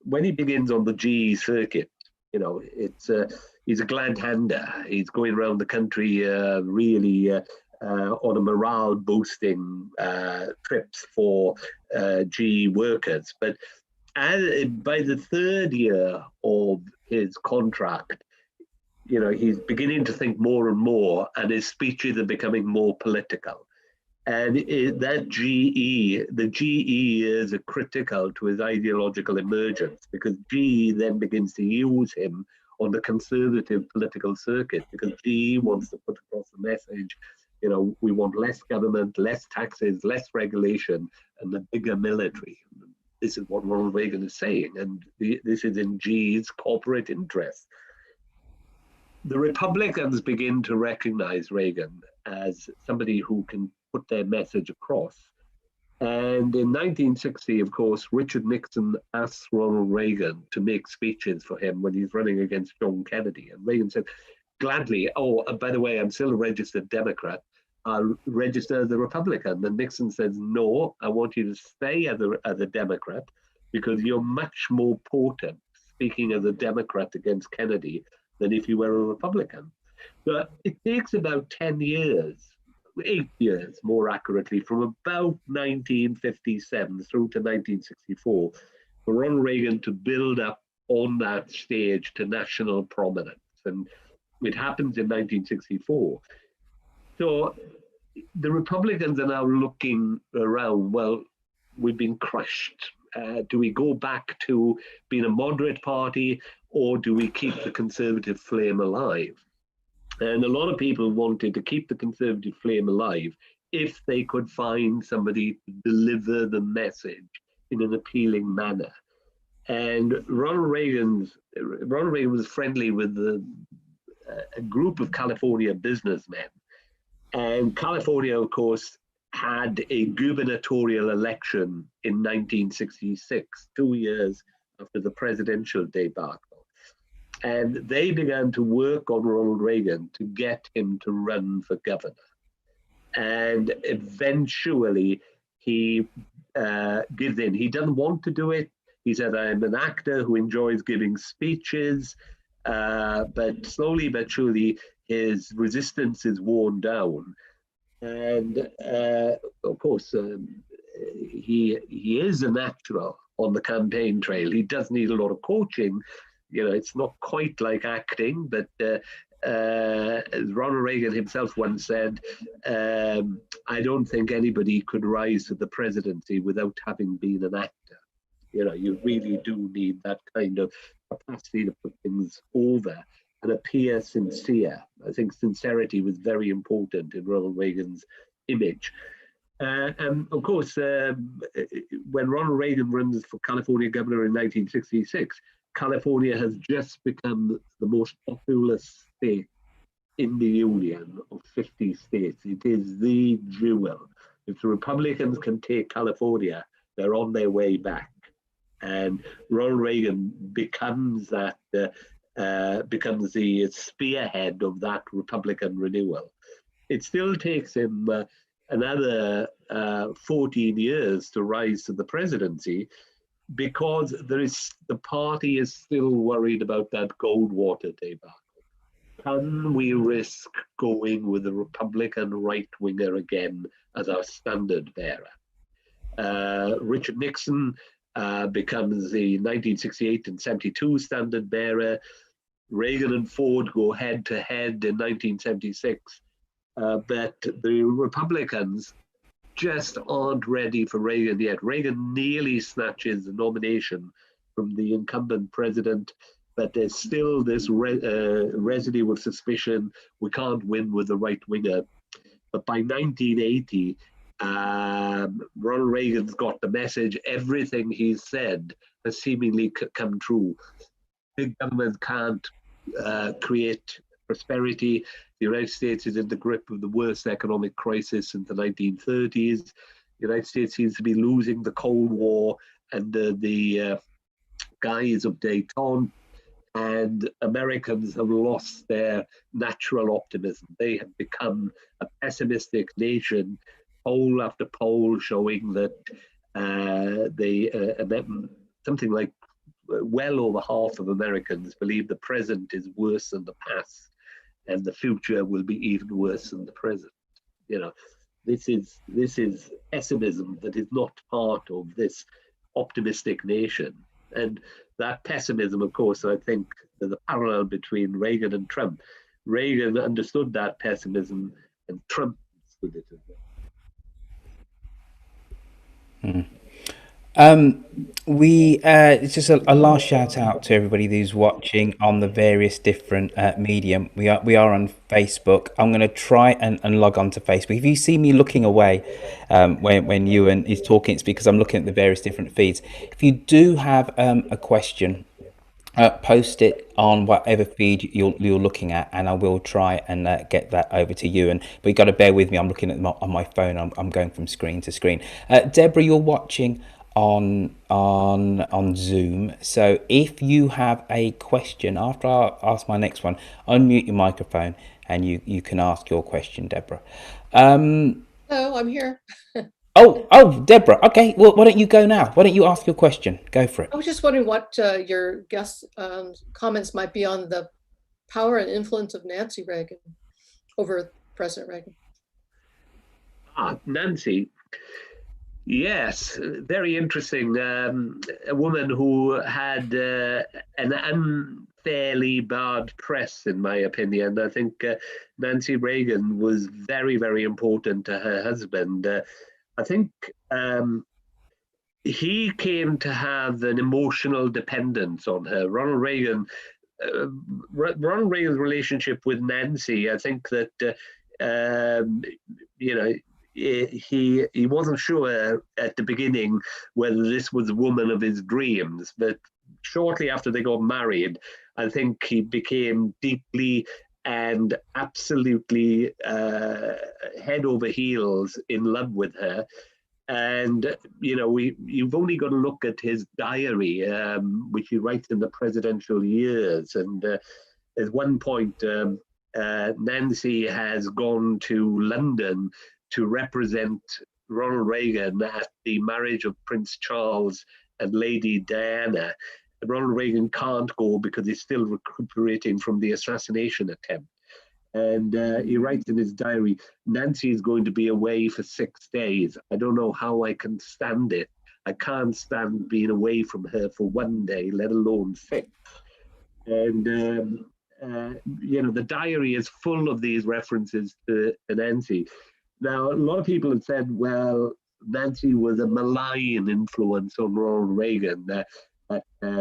when he begins on the GE circuit, he's a glad hander. He's going around the country really on a morale boosting trips for GE workers. But by the third year of his contract, he's beginning to think more and more, and his speeches are becoming more political. And that the GE is a critical to his ideological emergence, because GE then begins to use him on the conservative political circuit, because GE wants to put across the message, we want less government, less taxes, less regulation, and a bigger military. This is what Ronald Reagan is saying, and this is in GE's corporate interest. The Republicans begin to recognize Reagan as somebody who can put their message across. And in 1960, of course, Richard Nixon asks Ronald Reagan to make speeches for him when he's running against John Kennedy. And Reagan said, gladly, oh, by the way, I'm still a registered Democrat. I'll register as a Republican. And Nixon says, no, I want you to stay as a Democrat, because you're much more potent speaking as a Democrat against Kennedy than if you were a Republican. But it takes about 10 years, 8 years more accurately, from about 1957 through to 1964, for Ronald Reagan to build up on that stage to national prominence. And it happens in 1964. So the Republicans are now looking around, well, we've been crushed. Do we go back to being a moderate party, or do we keep the conservative flame alive? And a lot of people wanted to keep the conservative flame alive if they could find somebody to deliver the message in an appealing manner. And Ronald Reagan was friendly with a group of California businessmen. And California, of course, had a gubernatorial election in 1966, 2 years after the presidential debacle. And they began to work on Ronald Reagan to get him to run for governor. And eventually he gives in. He doesn't want to do it. He said, I'm an actor who enjoys giving speeches, but slowly but surely his resistance is worn down. And of course, he is a natural on the campaign trail. He does need a lot of coaching. It's not quite like acting, but as Ronald Reagan himself once said, I don't think anybody could rise to the presidency without having been an actor. You really do need that kind of capacity to put things over and appear sincere. I think sincerity was very important in Ronald Reagan's image. And of course, when Ronald Reagan runs for California governor in 1966, California has just become the most populous state in the Union of 50 states. It is the jewel. If the Republicans can take California, they're on their way back. And Ronald Reagan becomes becomes the spearhead of that Republican renewal. It still takes him another 14 years to rise to the presidency, because the party is still worried about that Goldwater debacle. Can we risk going with the Republican right-winger again as our standard bearer? Richard Nixon becomes the 1968 and 72 standard bearer. Reagan and Ford go head to head in 1976. But the Republicans just aren't ready for Reagan yet. Reagan nearly snatches the nomination from the incumbent president, but there's still this residue of suspicion. We can't win with the right winger. But by 1980, Ronald Reagan's got the message. Everything he's said has seemingly come true. Big government can't create prosperity. The United States is in the grip of the worst economic crisis since the 1930s. The United States seems to be losing the Cold War under the guise of détente, and Americans have lost their natural optimism. They have become a pessimistic nation, poll after poll showing that something like well over half of Americans believe the present is worse than the past, and the future will be even worse than the present. This is pessimism that is not part of this optimistic nation. And that pessimism, of course, I think there's a parallel between Reagan and Trump. Reagan understood that pessimism, and Trump understood it as well. It's just a last shout out to everybody who's watching on the various different medium. We are on Facebook. I'm going to try and log on to Facebook. If you see me looking away when Ewan is talking, it's because I'm looking at the various different feeds. If you do have a question, post it on whatever feed you're looking at, and I will try and get that over to you. But you got to bear with me. I'm looking at on my phone. I'm going from screen to screen. Deborah, you're watching on Zoom. So if you have a question after I ask my next one, unmute your microphone and you can ask your question, Deborah. Oh, I'm here. Oh, Deborah. Okay. Well, why don't you go now? Why don't you ask your question? Go for it. I was just wondering what your guest comments might be on the power and influence of Nancy Reagan over President Reagan. Nancy. Yes, very interesting. A woman who had an unfairly bad press, in my opinion. I think Nancy Reagan was very, very important to her husband. I think he came to have an emotional dependence on her. Ronald Reagan's relationship with Nancy, I think that he wasn't sure at the beginning whether this was the woman of his dreams, but shortly after they got married, I think he became deeply and absolutely head over heels in love with her. And you've only got to look at his diary, which he writes in the presidential years. And at one point, Nancy has gone to London to represent Ronald Reagan at the marriage of Prince Charles and Lady Diana. And Ronald Reagan can't go because he's still recuperating from the assassination attempt. And he writes in his diary, Nancy is going to be away for 6 days. I don't know how I can stand it. I can't stand being away from her for 1 day, let alone 6. And, the diary is full of these references to Nancy. Now, a lot of people have said, well, Nancy was a malign influence on Ronald Reagan, that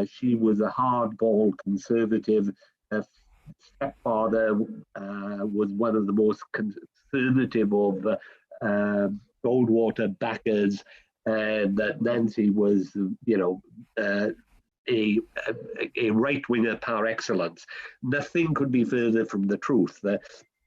she was a hardball conservative. Her stepfather was one of the most conservative of Goldwater backers, and that Nancy was, a right-winger par excellence. Nothing could be further from the truth.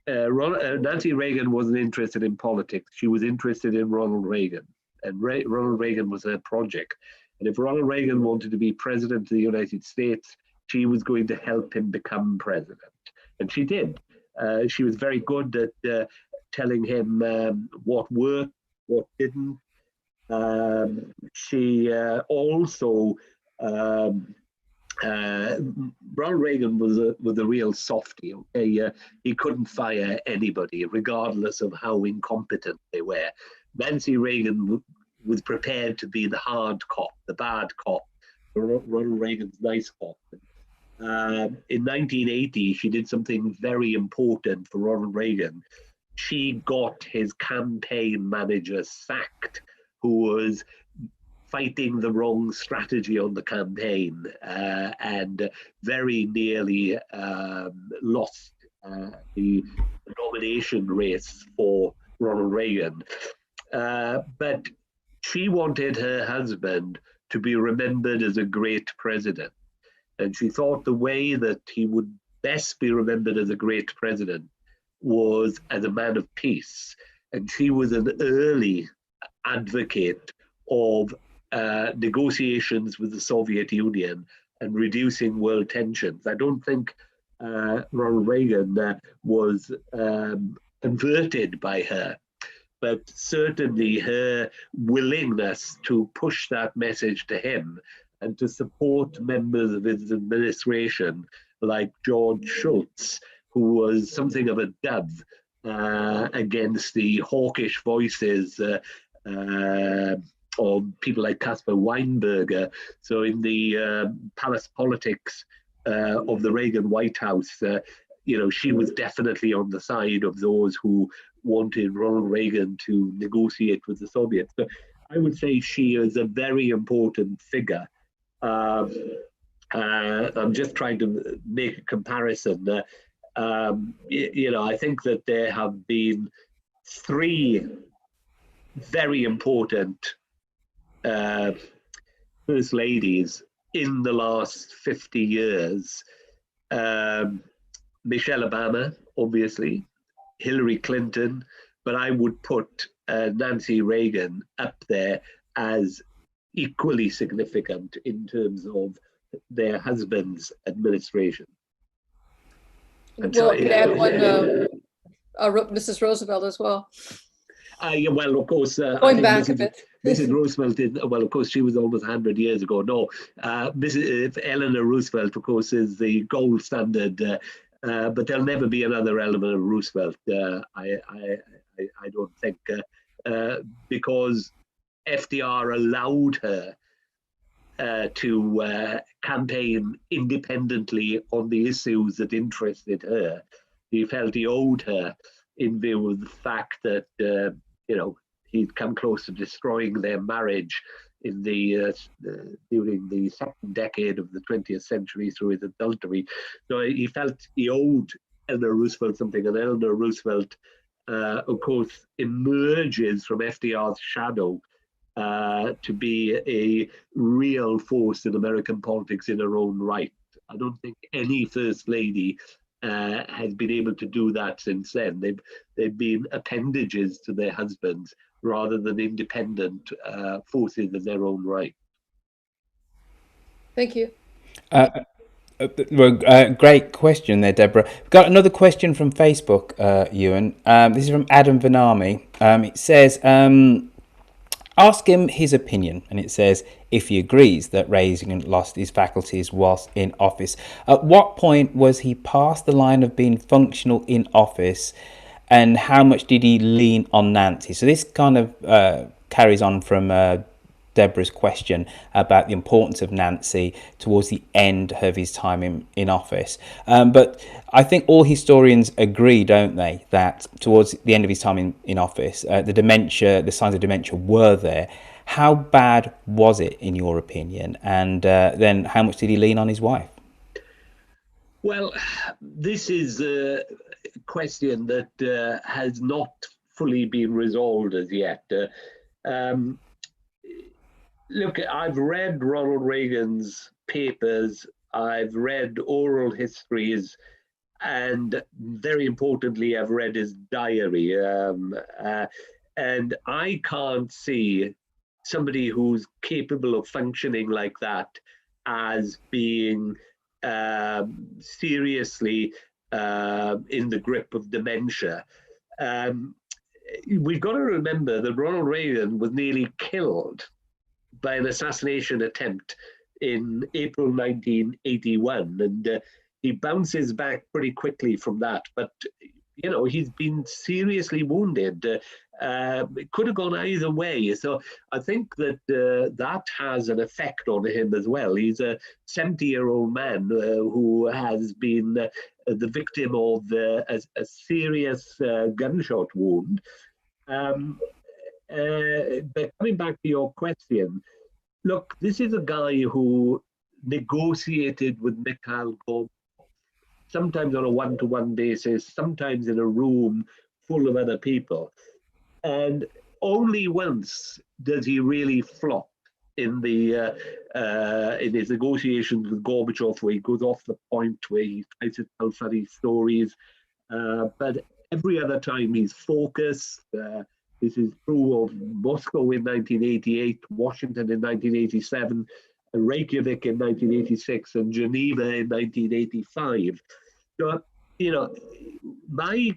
Nancy Reagan wasn't interested in politics. She was interested in Ronald Reagan, and Ronald Reagan was her project. And if Ronald Reagan wanted to be president of the United States, she was going to help him become president. And she did. She was very good at telling him what worked, what didn't. She also Ronald Reagan was a real softie. Okay, he couldn't fire anybody, regardless of how incompetent they were. Nancy Reagan was prepared to be the hard cop, the bad cop. Ronald Reagan's nice cop. In 1980, she did something very important for Ronald Reagan. She got his campaign manager sacked, who was fighting the wrong strategy on the campaign and very nearly lost the nomination race for Ronald Reagan. But she wanted her husband to be remembered as a great president. And she thought the way that he would best be remembered as a great president was as a man of peace. And she was an early advocate of negotiations with the Soviet Union and reducing world tensions. I don't think Ronald Reagan was converted by her, but certainly her willingness to push that message to him and to support members of his administration like George Shultz, who was something of a dove against the hawkish voices of people like Caspar Weinberger. So in the palace politics of the Reagan White House, she was definitely on the side of those who wanted Ronald Reagan to negotiate with the Soviets. So I would say she is a very important figure. Um, I'm just trying to make a comparison. I think that there have been three very important uh, first ladies in the last 50 years. Um, Michelle Obama, obviously, Hillary Clinton, but I would put Nancy Reagan up there as equally significant in terms of their husband's administration. Well, I could add one, Mrs. Roosevelt as well. Yeah, well, of course, Going back a bit. Mrs. Roosevelt did, well, of course, she was almost 100 years ago. No, Mrs. Eleanor Roosevelt, of course, is the gold standard, but there'll never be another Eleanor Roosevelt, I don't think, because FDR allowed her to campaign independently on the issues that interested her. He felt he owed her in view of the fact that he'd come close to destroying their marriage in during the second decade of the 20th century through his adultery. So he felt he owed Eleanor Roosevelt something, and Eleanor Roosevelt, of course, emerges from FDR's shadow to be a real force in American politics in her own right. I don't think any first lady has been able to do that since then. They've been appendages to their husbands rather than independent forces in their own right. Thank you. Great question there, Deborah. We've got another question from Facebook, Ewan. This is from Adam Vanami. It says, ask him his opinion, and it says if he agrees that Reagan lost his faculties whilst in office. At what point was he past the line of being functional in office, and how much did he lean on Nancy? So this kind of carries on from Deborah's question about the importance of Nancy towards the end of his time in office. But I think all historians agree, don't they, that towards the end of his time in office, the signs of dementia were there. How bad was it, in your opinion? And then how much did he lean on his wife? Well, this is a question that has not fully been resolved as yet. Look, I've read Ronald Reagan's papers, I've read oral histories, and very importantly, I've read his diary. And I can't see somebody who's capable of functioning like that as being seriously in the grip of dementia. We've got to remember that Ronald Reagan was nearly killed by an assassination attempt in April 1981, and he bounces back pretty quickly from that. But he's been seriously wounded. It could have gone either way. So I think that that has an effect on him as well. He's a 70-year-old man who has been the victim of a serious gunshot wound. But coming back to your question, look, this is a guy who negotiated with Mikhail Gorbachev, sometimes on a one-to-one basis, sometimes in a room full of other people. And only once does he really flop in his negotiations with Gorbachev, where he goes off the point, where he tries to tell funny stories. But every other time he's focused. This is true of Moscow in 1988, Washington in 1987, Reykjavik in 1986, and Geneva in 1985. So, my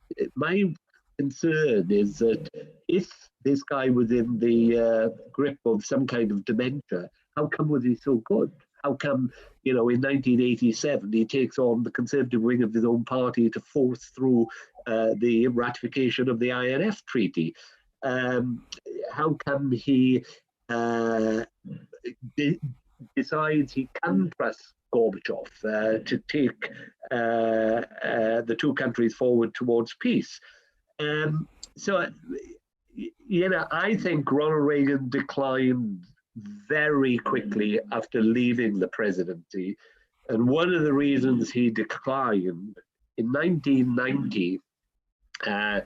concern is that if this guy was in the grip of some kind of dementia, how come was he so good? How come, in 1987, he takes on the conservative wing of his own party to force through the ratification of the INF Treaty? How come he decides he can trust Gorbachev to take the two countries forward towards peace? So, I think Ronald Reagan declined very quickly after leaving the presidency. And one of the reasons he declined in 1990, uh,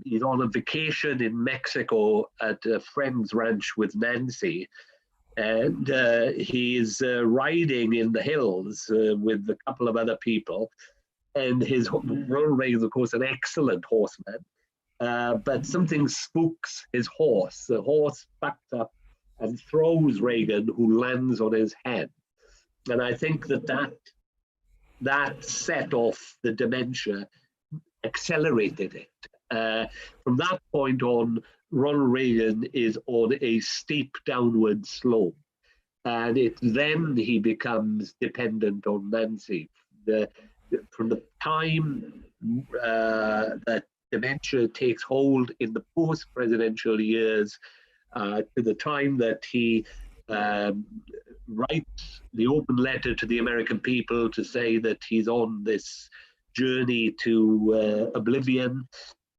he's on a vacation in Mexico at a friend's ranch with Nancy, and he's riding in the hills with a couple of other people. And Ronald Reagan is, of course, an excellent horseman, but something spooks his horse. The horse backs up and throws Reagan, who lands on his head. And I think that set off the dementia, accelerated it. From that point on, Ronald Reagan is on a steep downward slope. And then he becomes dependent on Nancy. From the time that dementia takes hold in the post-presidential years to the time that he writes the open letter to the American people to say that he's on this journey to oblivion.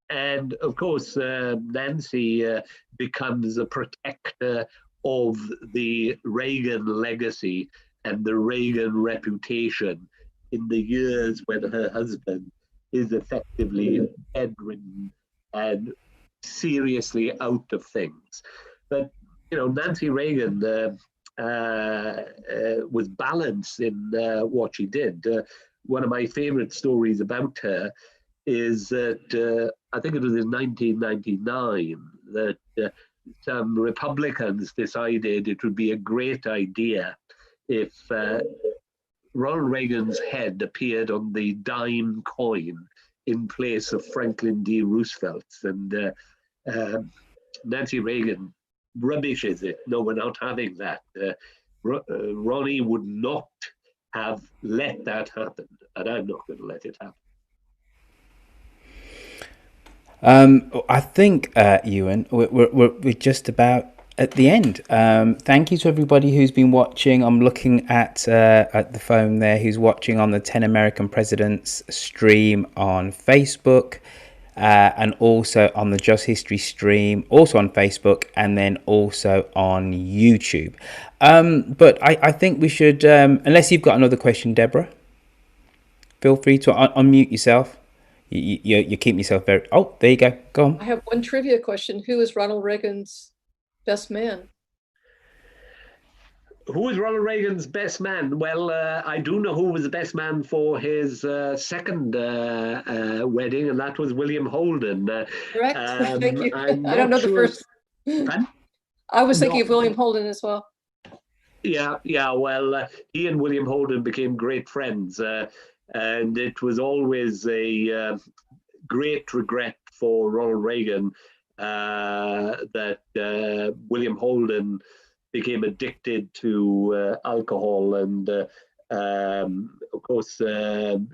And of course, Nancy becomes a protector of the Reagan legacy and the Reagan reputation in the years when her husband is effectively bedridden and seriously out of things. But, Nancy Reagan was balanced in what she did. One of my favorite stories about her is that I think it was in 1999 that some Republicans decided it would be a great idea if Ronald Reagan's head appeared on the dime coin in place of Franklin D. Roosevelt's. And Nancy Reagan rubbishes it. No, we're not having that. Ronnie would not have let that happen, and I'm not going to let it happen. I think, Ewan, we're just about at the end. Thank you to everybody who's been watching. I'm looking at the phone there, who's watching on the 10 American Presidents stream on Facebook, and also on the Just History stream, also on Facebook, and then also on YouTube. But I think we should, unless you've got another question, Deborah, feel free to unmute yourself. You keep yourself very... Oh, there you go. Go on. I have one trivia question. Who is Ronald Reagan's best man? Who is Ronald Reagan's best man? Well, I do know who was the best man for his second wedding, and that was William Holden. Correct. Thank you. I don't know the first. I was thinking of William Holden as well. Yeah. Well, he and William Holden became great friends. And it was always a great regret for Ronald Reagan that William Holden became addicted to alcohol. And of course,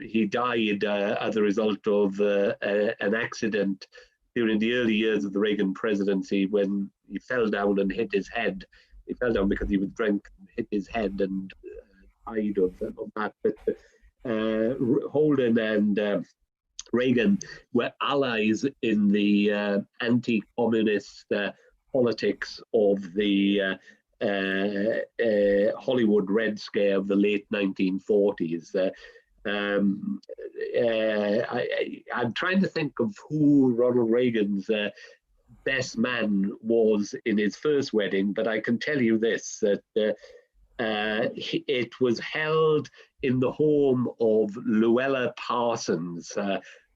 he died as a result of an accident during the early years of the Reagan presidency when he fell down and hit his head. He fell down because he was drunk and hit his head and died of that. But Holden and Reagan were allies in the anti-communist politics of the Hollywood Red Scare of the late 1940s. I'm trying to think of who Ronald Reagan's best man was in his first wedding, but I can tell you this, that it was held in the home of Luella Parsons,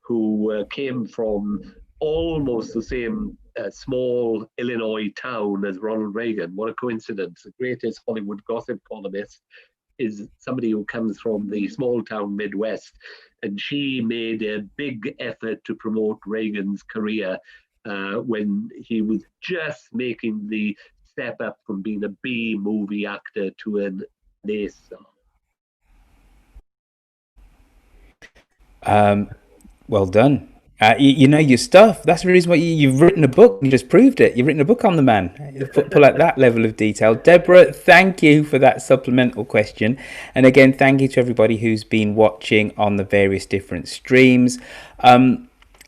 who came from almost the same small Illinois town as Ronald Reagan. What a coincidence. The greatest Hollywood gossip columnist is somebody who comes from the small town Midwest. And she made a big effort to promote Reagan's career when he was just making the step up from being a B movie actor to an A star. Well done. You know your stuff. That's the reason why you've written a book. You just proved it. You've written a book on the man. Pull out that level of detail. Deborah, thank you for that supplemental question. And again, thank you to everybody who's been watching on the various different streams.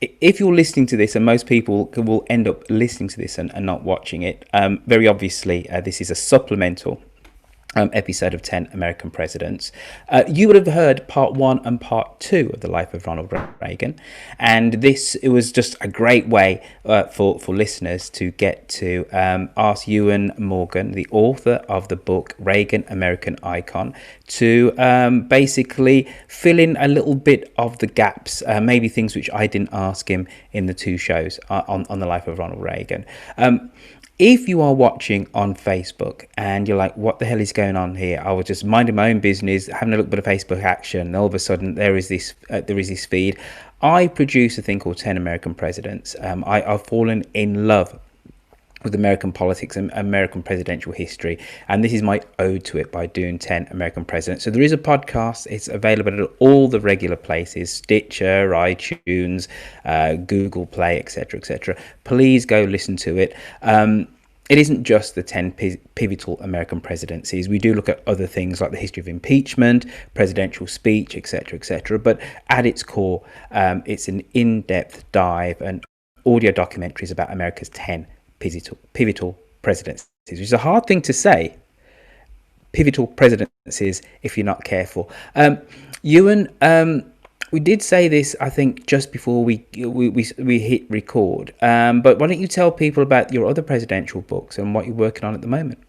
if you're listening to this, and most people will end up listening to this and not watching it, very obviously, this is a supplemental episode of 10 American Presidents. You would have heard part 1 and part 2 of the life of Ronald Reagan, and it was just a great way for listeners to get to ask Iwan Morgan, the author of the book Reagan American Icon, to basically fill in a little bit of the gaps, maybe things which I didn't ask him in the 2 shows on the life of Ronald Reagan. If you are watching on Facebook and you're like, what the hell is going on here? I was just minding my own business, having a little bit of Facebook action, and all of a sudden there is this feed. I produce a thing called 10 American Presidents. I've fallen in love with American politics and American presidential history, and this is my ode to it by doing 10 American Presidents. So there is a podcast. It's available at all the regular places: Stitcher, iTunes, Google Play, etc., etc. Please go listen to it. It isn't just the 10 pivotal American presidencies. We do look at other things like the history of impeachment, presidential speech, etc., etc. But at its core, it's an in-depth dive and audio documentaries about America's 10 pivotal presidencies, which is a hard thing to say. Pivotal presidencies, if you're not careful. Iwan, we did say this, I think, just before we hit record. But why don't you tell people about your other presidential books and what you're working on at the moment?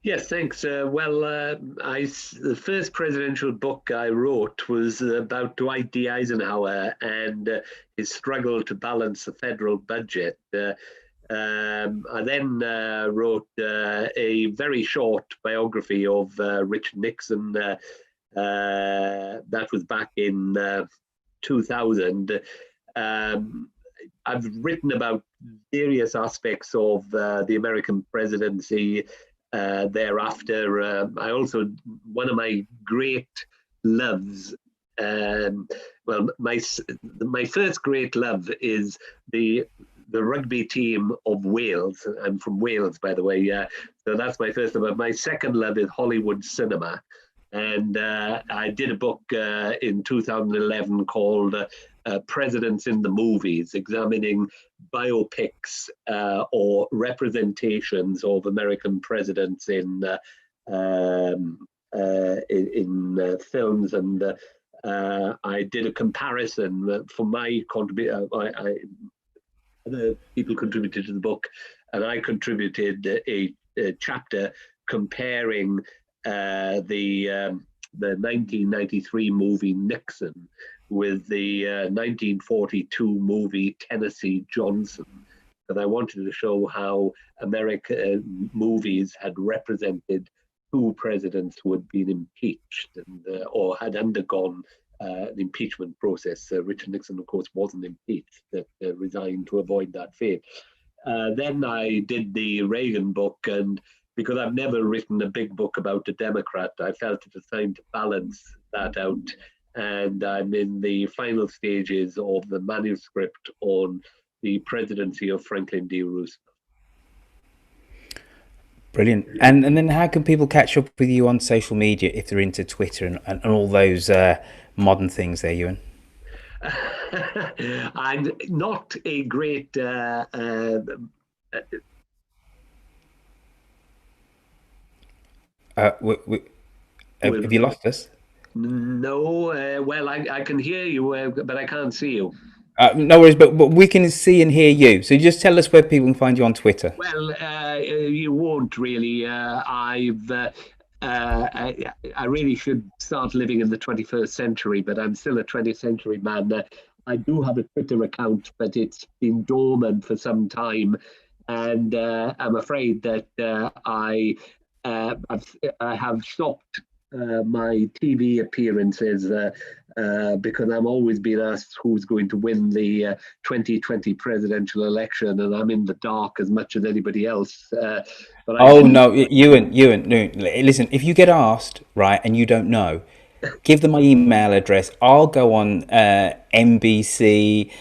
Yes, thanks. The first presidential book I wrote was about Dwight D. Eisenhower and his struggle to balance the federal budget. I then wrote a very short biography of Richard Nixon. That was back in 2000. I've written about various aspects of the American presidency thereafter. I also, one of my great loves, my first great love is the rugby team of Wales. I'm from Wales, by the way. So that's my first love. My second love is Hollywood cinema. And I did a book in 2011 called Presidents in the Movies, examining biopics or representations of American presidents in films. And I did a comparison for my contribution. Other people contributed to the book, and I contributed a chapter comparing the 1993 movie Nixon with the 1942 movie Tennessee Johnson. And I wanted to show how American movies had represented two presidents who had been impeached and or had undergone an impeachment process. Richard Nixon, of course, wasn't impeached, but resigned to avoid that fate. Then I did the Reagan book, and because I've never written a big book about a Democrat, I felt it was time to balance that out. And I'm in the final stages of the manuscript on the presidency of Franklin D. Roosevelt. Brilliant. And then how can people catch up with you on social media if they're into Twitter and all those modern things there, Iwan? I'm not a great... have you lost us? No. Well, I can hear you, but I can't see you. No worries, but we can see and hear you. So just tell us where people can find you on Twitter. Well, you won't really. I really should start living in the 21st century, but I'm still a 20th century man. I do have a Twitter account, but it's been dormant for some time, and I'm afraid that I have stopped my TV appearances because I'm always being asked who's going to win the 2020 presidential election, and I'm in the dark as much as anybody else. No, Iwan, no, listen, if you get asked, right, and you don't know, give them my email address. I'll go on NBC,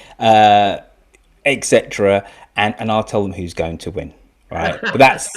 etc., and I'll tell them who's going to win, right? But that's...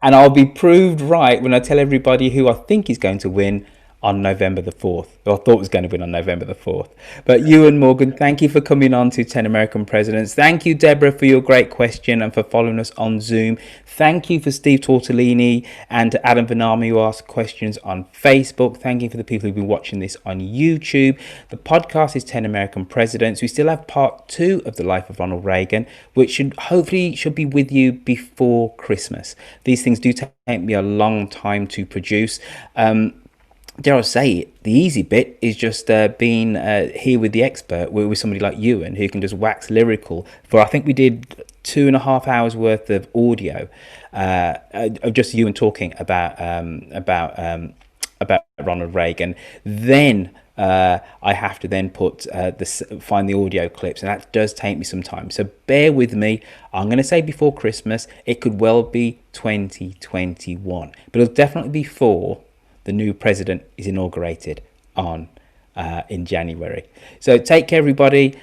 And I'll be proved right when I tell everybody who I think is going to win on November the 4th. Well, I thought it was going to be on November the 4th. But Iwan Morgan, thank you for coming on to 10 American Presidents. Thank you, Deborah, for your great question and for following us on Zoom. Thank you for Steve Tortellini and Adam Vanami, who asked questions on Facebook. Thank you for the people who've been watching this on YouTube. The podcast is 10 American Presidents. We still have part 2 of the life of Ronald Reagan, which should be with you before Christmas. These things do take me a long time to produce. Dare I say it, the easy bit is just being here with the expert, with somebody like Ewan, who can just wax lyrical for, I think we did 2.5 hours worth of audio of just Ewan talking about Ronald Reagan. Then I have to then find the audio clips, and that does take me some time. So bear with me. I'm going to say before Christmas. It could well be 2021, but it'll definitely be before the new president is inaugurated in January. So take care, everybody.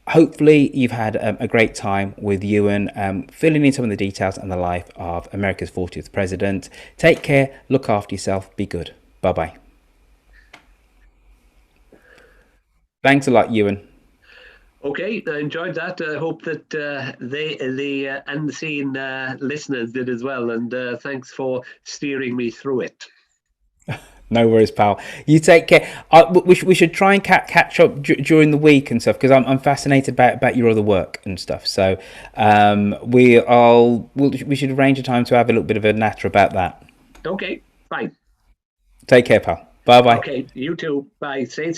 Hopefully you've had a great time with Ewan, filling in some of the details on the life of America's 40th president. Take care, look after yourself, be good. Bye-bye. Thanks a lot, Ewan. Okay, I enjoyed that. I hope that the unseen listeners did as well. And thanks for steering me through it. No worries, pal. You take care. We should try and catch up during the week and stuff, because I'm fascinated about your other work and stuff. So we should arrange a time to have a little bit of a natter about that. Okay, fine. Take care, pal. Bye bye. Okay, you too. Bye. Stay